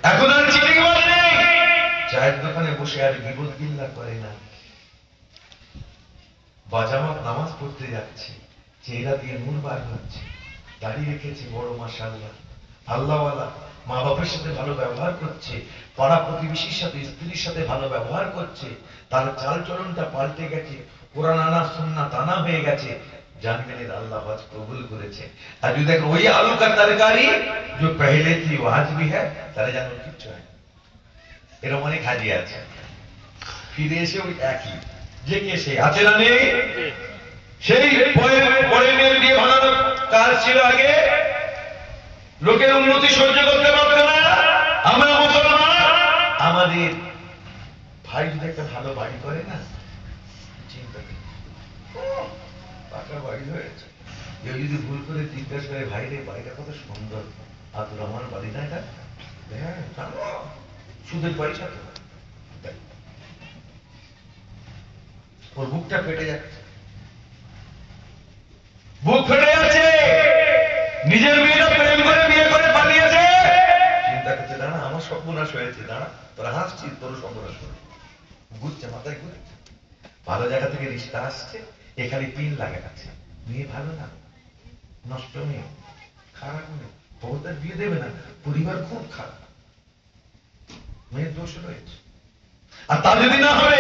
এখন আর চিটিং বাজ নেই চায়ের দোকানে বসে আর গিবত গিল্লা করে না বাজামাত নামাজ পড়তে যাচ্ছে চেহারা দিয়ে নূর বার হচ্ছে দাড়ি রেখেছে বড় মাশাআল্লাহ আল্লাহওয়ালা মা বাবার সাথে ভালো ব্যবহার করছে পাড়া প্রতিবেশীর সাথে স্ত্রীর সাথে ভালো ব্যবহার করছে তার চাল চলনটা পাল্টে গেছে কোরআন আনা সুন্নাত আনা হয়ে গেছে জানবেন আল্লাহ হজ কবুল করেছে আর যদি দেখো ওই আলু কা তরকারি जो पहले थी वो आज भी है তাহলে জানো কিচ্ছু হয় এরকম অনেক হাজি আছে ফিরে এসে ওই একই যে কে সে আছে না নেই সেই পরে মেয়ের বিয়ে বানানোর কাজ ছিল আগে লোকের উন্নতি সহ্য করতে পারতো না আমরা মুসলমান আমাদের ভাই যদি একটা ভালো বাড়ি করে না চিন্তা করি পাকা বাড়ি হয়েছে কেউ যদি ভুল করে জিজ্ঞাসা করে ভাই রে বাড়িটা কত সুন্দর আব্দুর রহমান বাড়ি না এটা হ্যাঁ জানো সুদের পয়সা তো ওর বুকটা ফেটে যাচ্ছে বুক ফেটে যাচ্ছে নিজের মেয়েটা প্রেম করে বিয়ে করে পালিয়েছে চিন্তা করছে দাঁড়া আমার সর্বনাশ হয়েছে দাঁড়া তোরা হাসছিস তোর সর্বনাশ করে ঘুরছে মাথায় ঘুরছে ভালো জায়গা থেকে রিশতা আসছে এখানে পিন লাগা আছে মেয়ে ভালো না নষ্ট মেয়ে খারাপ মেয়ে বহুতার বিয়ে দেবে না পরিবার খুব খারাপ মেয়ের দোষ রয়েছে আর তা যদি না হবে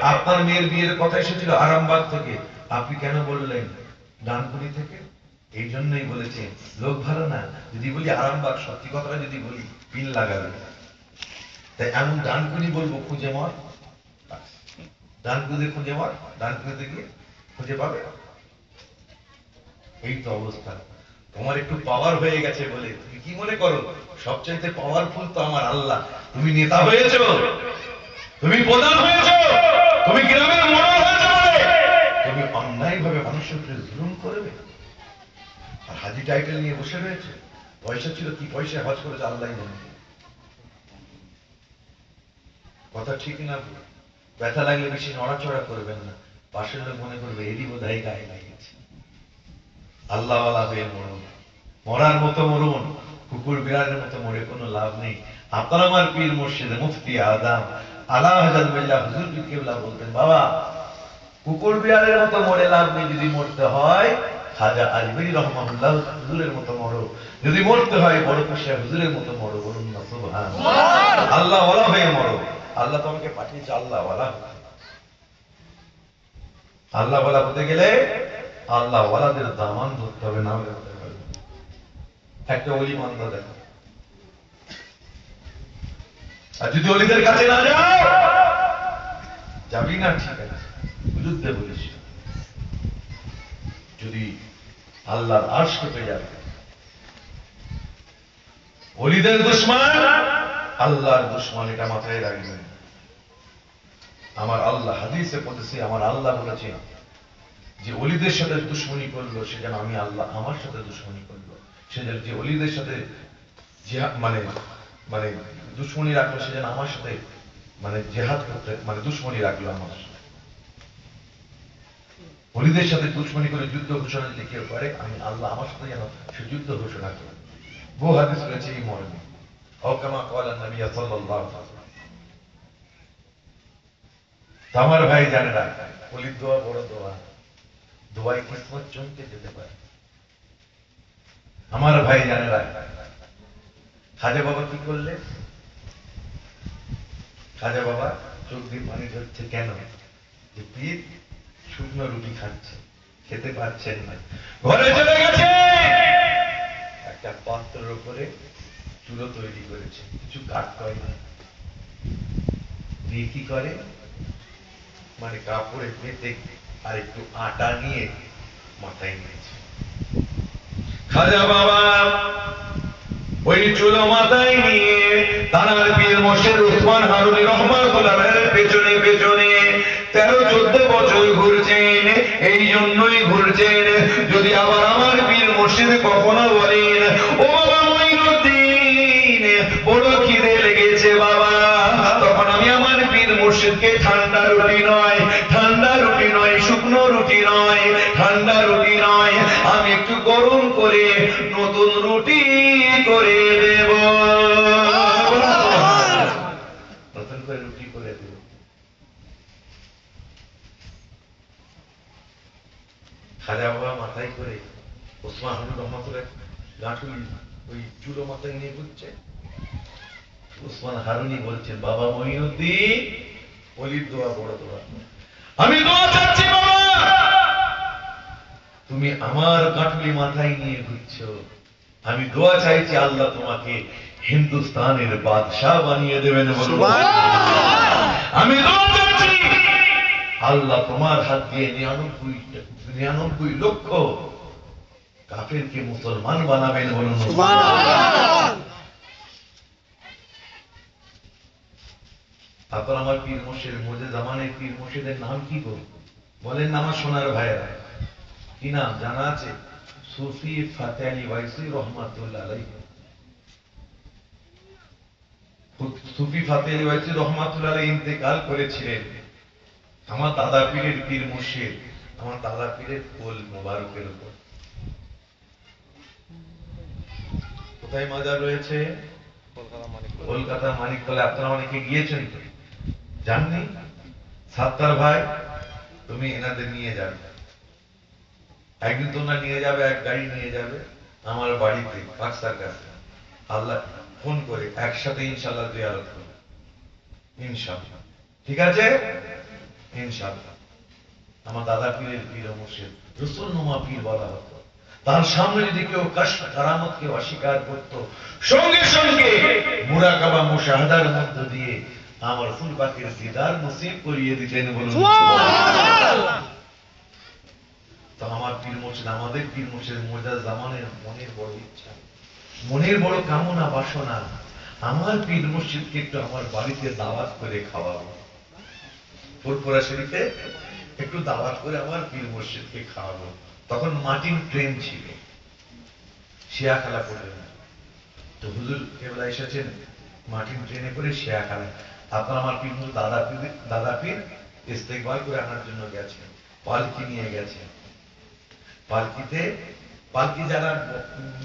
আপনার মেয়ের বিয়ের কথা এসেছিল আরামবাগ থেকে আপনি কেন বললেন ডানকুনি থেকে এই জন্যই বলেছে লোক ভালো না যদি বলি আরামবাগ সত্যি কথাটা যদি বলি পিন লাগাবে তাই এমন ডানকুনি বলবো খুঁজে মর ডানকুনি খুঁজে মর ডানকুনিতে গিয়ে খুঁজে পাবে এই তো অবস্থা তোমার একটু পাওয়ার হয়ে গেছে বলে তুমি কি মনে করো সবচাইতে পাওয়ারফুল তো আমার আল্লাহ তুমি নেতা হয়েছো তুমি প্রধান হয়েছো তুমি গ্রামের মোড়ল হয়েছো বলে তুমি অন্যায় ভাবে মানুষের উপরে জুলুম করবে আর হাজি টাইটেল নিয়ে বসে রয়েছে পয়সা ছিল কি পয়সা হজ করেছে আল্লাহ জানে কথা ঠিক না ব্যথা লাগলে বেশি নড়াচড়া করবেন না পাশের লোক মনে করবে এরই বোধ হয় গায়ে লাগিয়েছে আল্লাহওয়ালা হয়ে মরুন মরার মতো মরুন কুকুর বিড়ালের মতো মরে কোনো লাভ নেই আপনার আমার পীর মুর্শিদে মুফতি আদম আলা হযরত বিল্লাহ হুজুর পীর কেবলা বলতেন বাবা কুকুর বিড়ালের মতো মরে লাভ নেই যদি মরতে হয় খাজা আজমিরি রহমাতুল্লাহ হুজুরের মতো মরো যদি মরতে হয় বড় পেশা হুজুরের মতো মরো বলুন না সুবহানাল্লাহ আল্লাহওয়ালা হয়ে মরো আল্লাহ তোমাকে পাঠিয়েছে আল্লাহওয়ালা আল্লাহওয়ালা হতে গেলে আল্লাহওয়ালাদের দামান ধরতে হবে না একটা ওলি মান্দা দেখো আর যদি ওলিদের কাছে না যাও যাবি না ঠিক আছে বিরুদ্ধে বলিস যদি আল্লাহর আরশ পেয়ে যাবে ওলিদের দুশমন আল্লাহর দুশমন এটা মাথায় রাখবেন আমার আল্লাহ হাদিসে বলেছে আমার আল্লাহ বলেছেন যে ওলিদের সাথে দুশমনি করলো সে যেন আমি আল্লাহ আমার সাথে দুশমনি করলো সে যেন যে ওলিদের সাথে মানে মানে দুশমনি রাখলো সে যেন আমার সাথে মানে জেহাদ করতে মানে দুশমনি রাখলো আমার সাথে ওলিদের সাথে দুশমনি করে যুদ্ধ ঘোষণা যদি কেউ করে, আমি আল্লাহ আমার সাথে যেন সে যুদ্ধ ঘোষণা করে। বহু হাদিস রয়েছে এই মর্মে। অকামা কওয়ালা নবী সাল্লাল্লাহু আলাইহি ওয়াসাল্লাম। আমার ভাই জানেরা, ওলির দোয়া বড় দোয়া, দোয়ায় কিসমত চমকে যেতে পারে। আমার ভাই জানেরা, খাজা বাবা কি করলে? খাজা বাবা চোখ দিয়ে পানি ঝরছে কেন? যে পীর শুকনো রুটি খাচ্ছে, খেতে পারছেন না, ঘরে চলে গেছে, একটা পাত্রের উপরে চুলো তৈরি করেছে, কিছু কাঠ হয় না, দিয়ে কি করে, মানে কাপড়ে পেতে আর একটু আটা নিয়ে মাথায় নিয়েছে। খাজা বাবা ওই চুলো মাথায় নিয়ে তানার পীর মুর্শিদ উসমান হারুনি রহমাতুল্লাহ আলাইহির পেছনে পেছনে 13-14 বছর ঘুরছেন। এই জন্যই ঘুরছেন, যদি আবার আমার পীর মুর্শিদ কখনো বলেন, ও বাবা মঈনুদ্দিন বড় খিদে লেগেছে বাবা, তখন আমি আমার পীর মুর্শিদকে ঠান্ডা রুটি নয়, শুকনো রুটি নয়, ঠান্ডা রুটি নয়, আমি একটু গরম করে নতুন রুটি করে দেব, নতুন করে রুটি করে দেব। খাজা বাবা মাথায় করে ওসমান হারুন রহমাতুল্লাহ গাঁটুল ওই চুলো মাথায় নিয়ে ঘুরছে। ওসমান হারুনি বলছেন, বাবা মঈনুদ্দিন ওলির দোয়া বড় দোয়া, আমি দোয়া চাচ্ছি বাবা, তুমি আমার গাঁটুলি মাথায় নিয়ে ঘুরছো, আমি দোয়া চাইছি আল্লাহ তোমাকে হিন্দুস্তানের বাদশাহ বানিয়ে দেবেন। আমি দোয়া চাচ্ছি আল্লাহ তোমার হাত দিয়ে 99 লক্ষ কাফেরকে মুসলমান বানাবেন। বলুন তারপর আমার পীর মুর্শিদ মুজে জামানের পীর মুর্শিদের নাম কি গো বলেন না আমার সোনার ভাইয়েরা? কি নাম জানা আছে? সুফি ফাতে আলী ওয়াইসি রহমাতুল্লাহ আলাইহি। সুফি ফাতে আলী ওয়াইসি রহমাতুল্লাহ আলাইহি ইন্তেকাল করেছিলেন। আমার দাদা পীরের পীর মুর্শিদ, আমার দাদা পীরের কোল মোবারকের উপর। কোথায় মাজার রয়েছে? কলকাতা মানিকতলা। আপনারা অনেকে গিয়েছেন তো, জাননি? সাত্তার ভাই তুমি এনাদের নিয়ে যাবে, একদিন তোমরা নিয়ে যাবে, এক গাড়ি নিয়ে যাবে আমার বাড়িতে পাঁচটার কাছে, আল্লাহ ফোন করে একসাথে ইনশাআল্লাহ জিয়ারত করবে, ইনশাআল্লাহ। ঠিক আছে? ইনশাআল্লাহ। আমার দাদা পীরের পীর মুর্শিদ রসুল নুমা পীর বলা হতো। তার সামনে যদি কেউ কাশফ কারামতকে অস্বীকার করত, সঙ্গে সঙ্গে মুরাকাবা মুশাহাদার মধ্য দিয়ে আমার রাসূল পাকের দিদার নসিব করিয়ে দিতেন। বলুন সুবহানাল্লাহ। তো আমার পীর মুর্শিদ, আমাদের পীর মুর্শিদ মুজাজ জামানের মনের বড় ইচ্ছা, মনের বড় কামনা বাসনা, আমার পীর মুর্শিদকে একটু আমার বাড়িতে দাওয়াত করে খাওয়াবো। ফুরফুরা শরীফে একটু দাওয়াত করে আমার পীর মুর্শিদকে খাওয়াবো। তখন মাটির ট্রেন ছিল শিয়াখালা পর্যন্ত। তো হুজুর কেবলা এসেছেন মাটির ট্রেনে করে শিয়াখালা। আপনার আমার পীর মুর্শিদ দাদা পীর ইস্তেকবাল করে আনার জন্য গেছেন, পালকি নিয়ে গেছেন। পালকিতে, পালকি যারা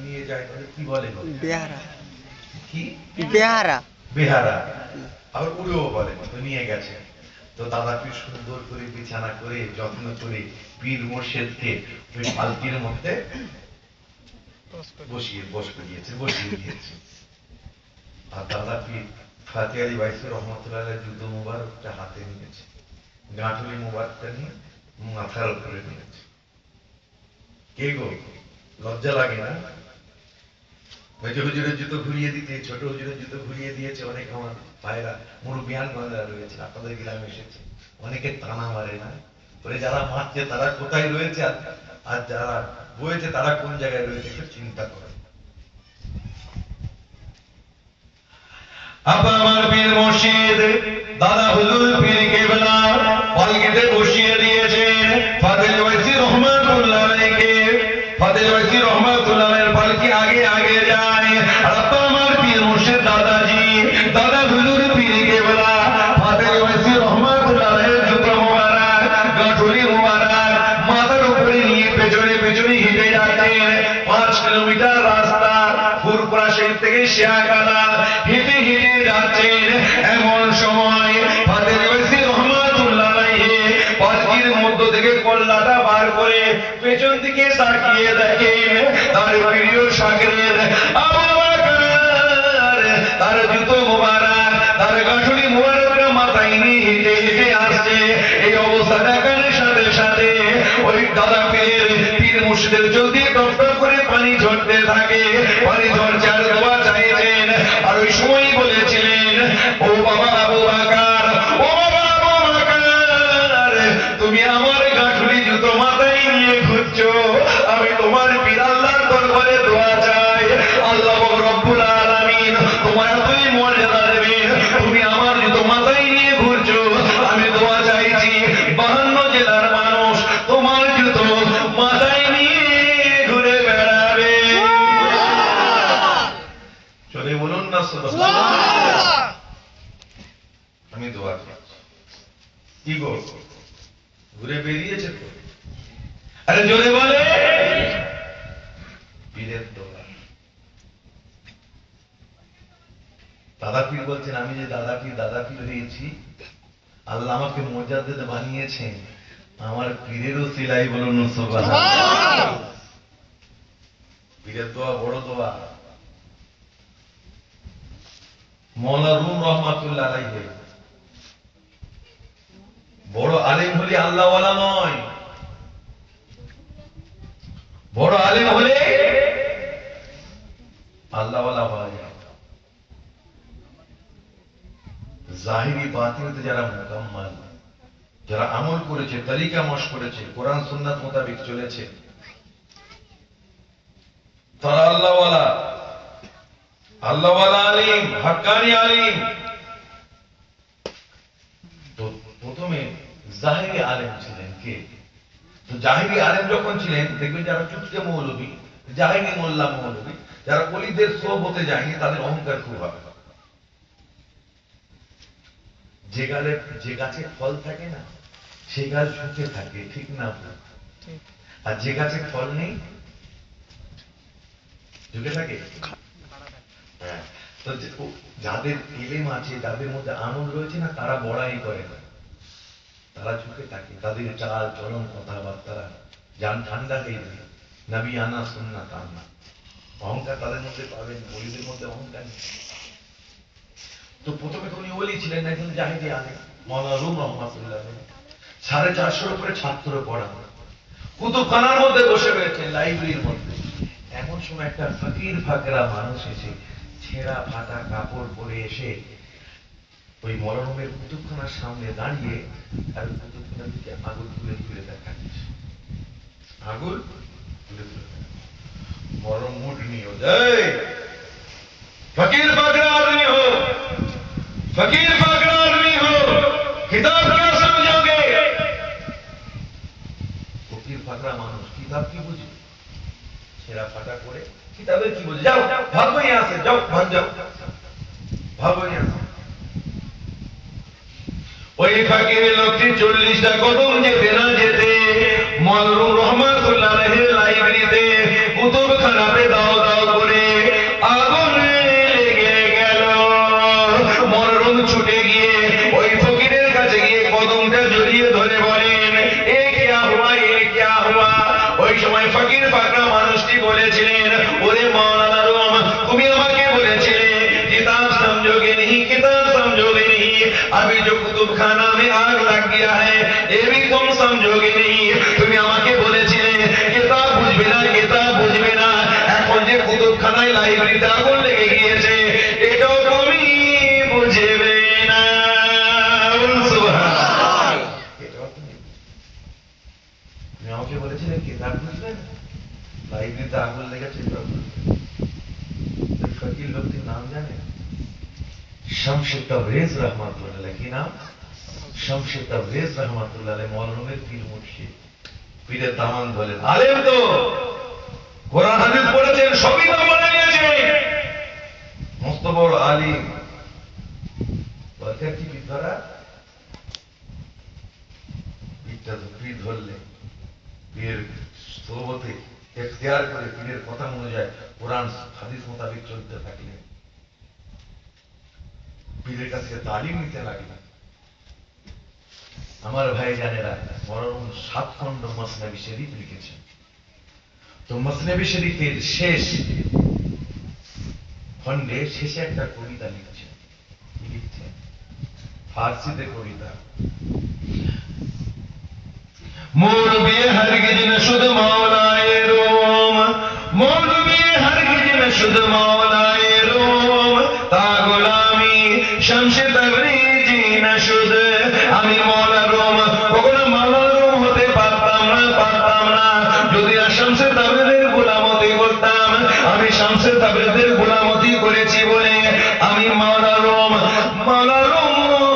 নিয়ে যায় তাদের কি বলে? বেহারা। কি বেহারা? বেহারা। আবার উড়েও বলে। তো নিয়ে গেছে, তো দাদা পীর সুন্দর করে বিছানা করে যত্ন করে পীর মুর্শিদকে ওই পালকির মধ্যে বসিয়ে দিয়েছে। আর দাদা পীর ফাতে আলী ওয়াইসি রহমাতুল্লাহ আলাইহি যুদ্ধ মুবারকটা হাতে নিয়েছে, গাঁটুলি মুবারকটা নিয়ে মাথার উপরে নিয়েছে। কে গো, লজ্জা লাগে না? মেজো হুজুরের জুতো ঘুরিয়ে দিতে, ছোট হুজুরের জুতো ঘুরিয়ে দিয়েছে। অনেক আমার ভাইরা মুরব্বিয়ান গঞ্জা রয়েছে, আপনাদের গ্রামে এসেছে, অনেকে টানা মারে না, বলে যারা মারছে তারা কোথায় রয়েছে আর যারা বয়েছে তারা কোন জায়গায় রয়েছে, একটু চিন্তা করে। আমার পীর মুর্শিদ দাদা হুজুর পীর কেবলা পালকিতে বসিয়ে দিয়েছেন ফাতেল ওয়াইসি রহমাতুল্লাহ আলাইহি। ফাতেল ওয়াইসি রহমাতুল্লাহ আলাইহির পালকি আগে আগে যায়। আর আমার পীর মুর্শিদ দাদাজি, দাদা হুজুর পীর কেবলা ফাতেল ওয়াইসি রহমাতুল্লাহ আলাইহির জুতো মোবারক, গাঁটুলি মোবারক, ফুরফুরা শরীফ থেকে শিয়াখানা হেঁটে হেঁটে যাচ্ছেন। এমন সময় ফাতেহ ওয়াইসি রহমাতুল্লাহ আলাইহি পালকির মধ্য থেকে কল্লাটা বার করে পেছন দিকে তাকিয়ে দেখেন তার প্রিয় শাগরেদ আবু বকর তার জুতো মোবারক তার গাঁঠুরি মোবারক মাথায় নিয়ে হেঁটে হেঁটে আসছে। এই অবস্থা দেখার সাথে সাথে ওই দাদা পীর মুর্শিদের চলতে টপ টপ করে পানি ঝরতে থাকে। পানি ঝরছে আর দোয়া চাইছেন। আর ওই সময় বলেছিলেন, ও বাবা আবু বকর, ও বাবা আবু বকর, তুমি আমার গাঁঠুরি জুতো মাথায় নিয়ে ঘুরছো, আমি তোমার পীর আল্লাহর দরবারে দোয়া চাই। আল্লাহ রব্বুল আলামিন তোমার এতই মর্যাদা দেবেন, তুমি আমার জুতো মাথায় নিয়ে ঘুরছো, আমি দোয়া চাইছি 52 জেলার মানুষ তোমার জুতো মাথায় নিয়ে ঘুরে বেড়াবে। চলে বলুন না সুবহানাল্লাহ। আমি দোয়া করছি। কি গো ঘুরে বেরিয়েছে তো? আরে জোরে বলে পীরের দোয়া। দাদা পীর বলছেন, আমি যে দাদা পীর হয়েছি, আল্লাহ আমাকে মুজাদ্দিদ বানিয়েছেন, আমার পীরেরও সিলাই বলুন সুবহানাল্লাহ। পীরের দোয়া বড় দোয়া। মওলানা রুম রহমাতুল্লাহ আলাইহি বড় আলেম হলে আল্লাহওয়ালা নয়, বড় আলেম হলে আল্লাহওয়ালা হওয়া যায়। জাহিরি বাতিনিতে যারা মুকাম্মাল, যারা আমল করেছে, তরিকা মশ করেছে, কোরআন সুন্নাত মোতাবেক চলেছে, তারা আল্লাহওয়ালা, আল্লাহওয়ালা আলিম, হাক্কানি আলিম। তো প্রথমে জাহিরি আলেম ছিলেন কে? তো জাহিরি আলেম যখন ছিলেন, দেখবেন যারা চুপকে মৌলবী, জাহিরি মোল্লা মৌলবী, যারা ওলিদের সোহবতে যায়নি, তাদের অহংকার খুব হবে। যে গাছে ফল থাকে না, সে গাছ ঝুঁকে থাকে, ঠিক না? আর যে গাছে ফল নেই ঝুঁকে থাকে। হ্যাঁ, তো যাদের ইলম আছে, যাদের মধ্যে আমল রয়েছে না, তারা বড়াই করে না, তারা ঝুঁকে থাকে। তাদের চাল চলন কথাবার্তা যান ঠান্ডা হয়ে যায়। নবী আনা সুন্নাত আনা, অহংকার তাদের মধ্যে পাবেন, ওলিদের মধ্যে অহংকার নেই। তো প্রথমে উনি ওলি ছিলেন, একজন জাহিরি আলেম, মওলানা রুম রহমাতুল্লাহ আলাইহি। 450 উপরে ছাত্র পড়া, কুতুবখানার মধ্যে বসে রয়েছে, লাইব্রেরির মধ্যে। এমন সময় একটা ফকির ফাকরা মানুষ এসে ছেঁড়া ফাটা কাপড় পরে এসে ওই মরহুমের কুতুবখানার সামনে দাঁড়িয়ে আর কুতুবখানার দিকে আগুন তুলে তুলে দেখাচ্ছে, আগুন তুলে তুলে। মরহুম মুড নিয়ে যায়, फकीर फाकरा आदमी हो, फकीर फाकरा आदमी हो, किताब क्या समझोगे? फकीर फाकरा मानुष किताब की बुझे, छेड़ा फाटा करे किताबेर की बुझे, जाओ भागो यहाँ से, जाओ भाग जाओ, भागो यहाँ से। ওই ফকিরের লোকটি 40টা কদম যেতে না যেতে মওলানা রহমাতুল্লাহ আলাইহির লাইব্রেরিতে কুতুবখানাতে দাও দাও করে আগুন লেগে গেল। মরহুম ছুটে গিয়ে ওই ফকিরের কাছে গিয়ে কদমটা জড়িয়ে ধরে বলেন, এ কিয়া হুয়া, এ কিয়া হুয়া। ওই সময় ফকির ফাকরা মানুষটি বলেছিলেন, ওরে মওলানা রুম, তুমি আমাকে বলেছিলে কিতাব সমঝোগে नहीं, किताब समझोगे नहीं, अभी जो कुतुबखाना में आग लग गया है ये भी तुम समझोगे नहीं। তুমি আমাকে বলেছিলে কিতাব বুঝবে না, কিতাব বুঝবে না, এখন যে কুতুবখানায় লাইব্রেরিতে আগুন লেগে গিয়েছে এটাও তুমি বুঝবে না। সুবহানাল্লাহ। এটাও তুমি আমাকে বলেছিলে কিতাব বুঝবে না, লাইব্রেরিতে আগুন লেগেছে এটাও বুঝবে না। ফকির লোকটির নাম জানে? শামসে তাবরেজ রহমাতুল্লাহ আলাইহি। কি নাম? শামসে তাবরেজ রহমাতুল্লাহ আলাইহি, মওলানার পীর মুর্শিদ, পীরের দামান বলেন। আলেম তো, কোরআন হাদিস পড়েছেন, সবই তো মনে নিয়েছে, মস্ত বড় আলিম। বলতে কি বিধরা পীরটা পীর ধরলে, পীরের সোহবতে ইখতিয়ার করে, পীরের কথা অনুযায়ী কোরআন হাদিস মোতাবেক চলতে থাকলেন, পীরের কাছে তালিম নিতে লাগলেন। আমার ভাই জানেরা বরং 7 খণ্ড মসনবী শরীফ লিখেছেন। তো মসনবী শরীফের শেষ খণ্ডে শেষে একটা কবিতা লিখছেন। কি লিখছেন? ফার্সিতে কবিতা। মৌলবী হরগিজ নশুদ মাওলায়ে রোম, মৌলবী হরগিজ নশুদ মাওলায়ে রোম, তা গোলামি শামসে তবরিজি নশুদ। আমি মাওলা রোম, কখনো মাওলা রোম হতে পারতাম না যদি শামসে তবরিজের গোলামতি করতাম। আমি শামসে তবরিজের গোলামতি করেছি বলে আমি মাওলা রোম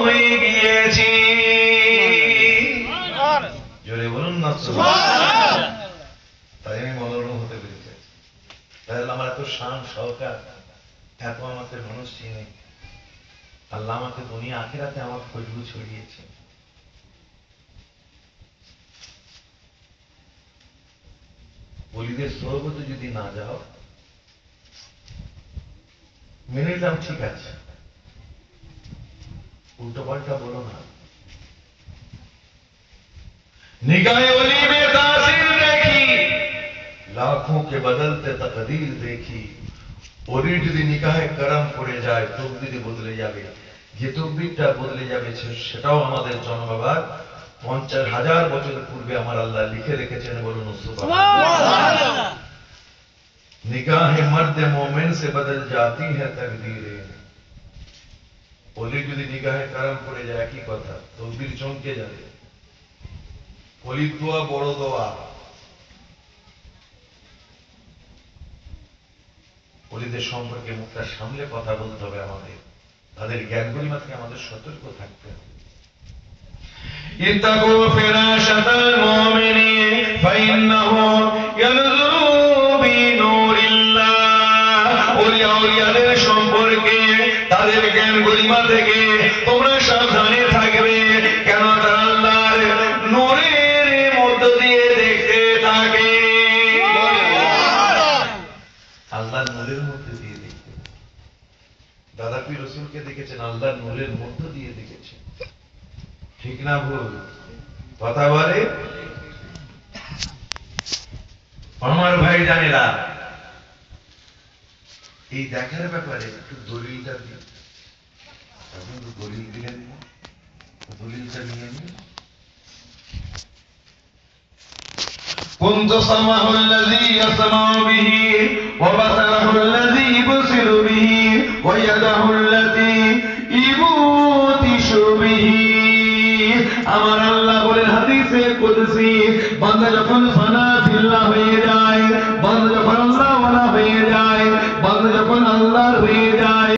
হয়ে গিয়েছি। জোরে বলুন না সুবহানাল্লাহ। তাই আমি মনোরম হতে পেরেছি। তাহলে আমার এত শান সহকার, এত আমাকে মানুষ চিনে, আল্লাহ আমাকে দুনিয়া আখিরাতে আমার খুশবু ছড়িয়েছে। বলিদের সোহবতে যদি না যাও, মেনে নিলাম ঠিক আছে, উল্টো পাল্টা বলো না। निगाहे वली में तासीर देखी, लाखों के बदलते तकदीर देखी। ওলির যদি নিকাহে করম পড়ে যায়, তকদির বদলে যাবে। যে তকদিরটা বদলে যাবে সেটাও আমাদের জন্মবার 50,000 বছর পূর্বে আমার আল্লাহ লিখে রেখেছেন। বলুন সুবহানাল্লাহ। নিকাহে মর্দ মোমেন সে বদল জাতি হ্যায় তকদীরে। ওলির যদি নিকাহে করম পড়ে যায় একই কথা, তকদির চমকে যাবে। ওলির দোয়া বড় দোয়া। ওলিদের সম্পর্কে মুখটা সামলে কথা বলতে হবে আমাদের, তাদের জ্ঞান গরিমা থেকে আমাদের সতর্ক থাকতে হবে। इत्तकू फिराशतल मोमिनीन फाइन्नहु यनजुरु बिनूरिल्लाह। ওলিয়াদের সম্পর্কে তাদের জ্ঞান গরিমা থেকে তোমরা সাবধানে থাকবে, কেন তারা আল্লাহর নূরের মধ্য দিয়ে দেখতে থাকে। আল্লাহর নূরের মধ্যে দিয়ে দেখতে। দাদা পীর রসুলকে দেখেছেন আল্লাহর নূরের মধ্য দিয়ে দেখেছেন। ঠিক না ভুল? কথা বলে আমার ভাই জানেরা। এই দেখার ব্যাপারে একটু দলিলটা দিন। এখন তো দলিল দিলেন না, দলিলটা নিয়ে নিন। كنت سمعه الذي يسمع به وبصره الذي يبصر به ويده التي يبطش به। আমার আল্লাহ বলেন হাদিসে কুদসি, বান্দা যখন ফানা ফিল্লাহ হয়ে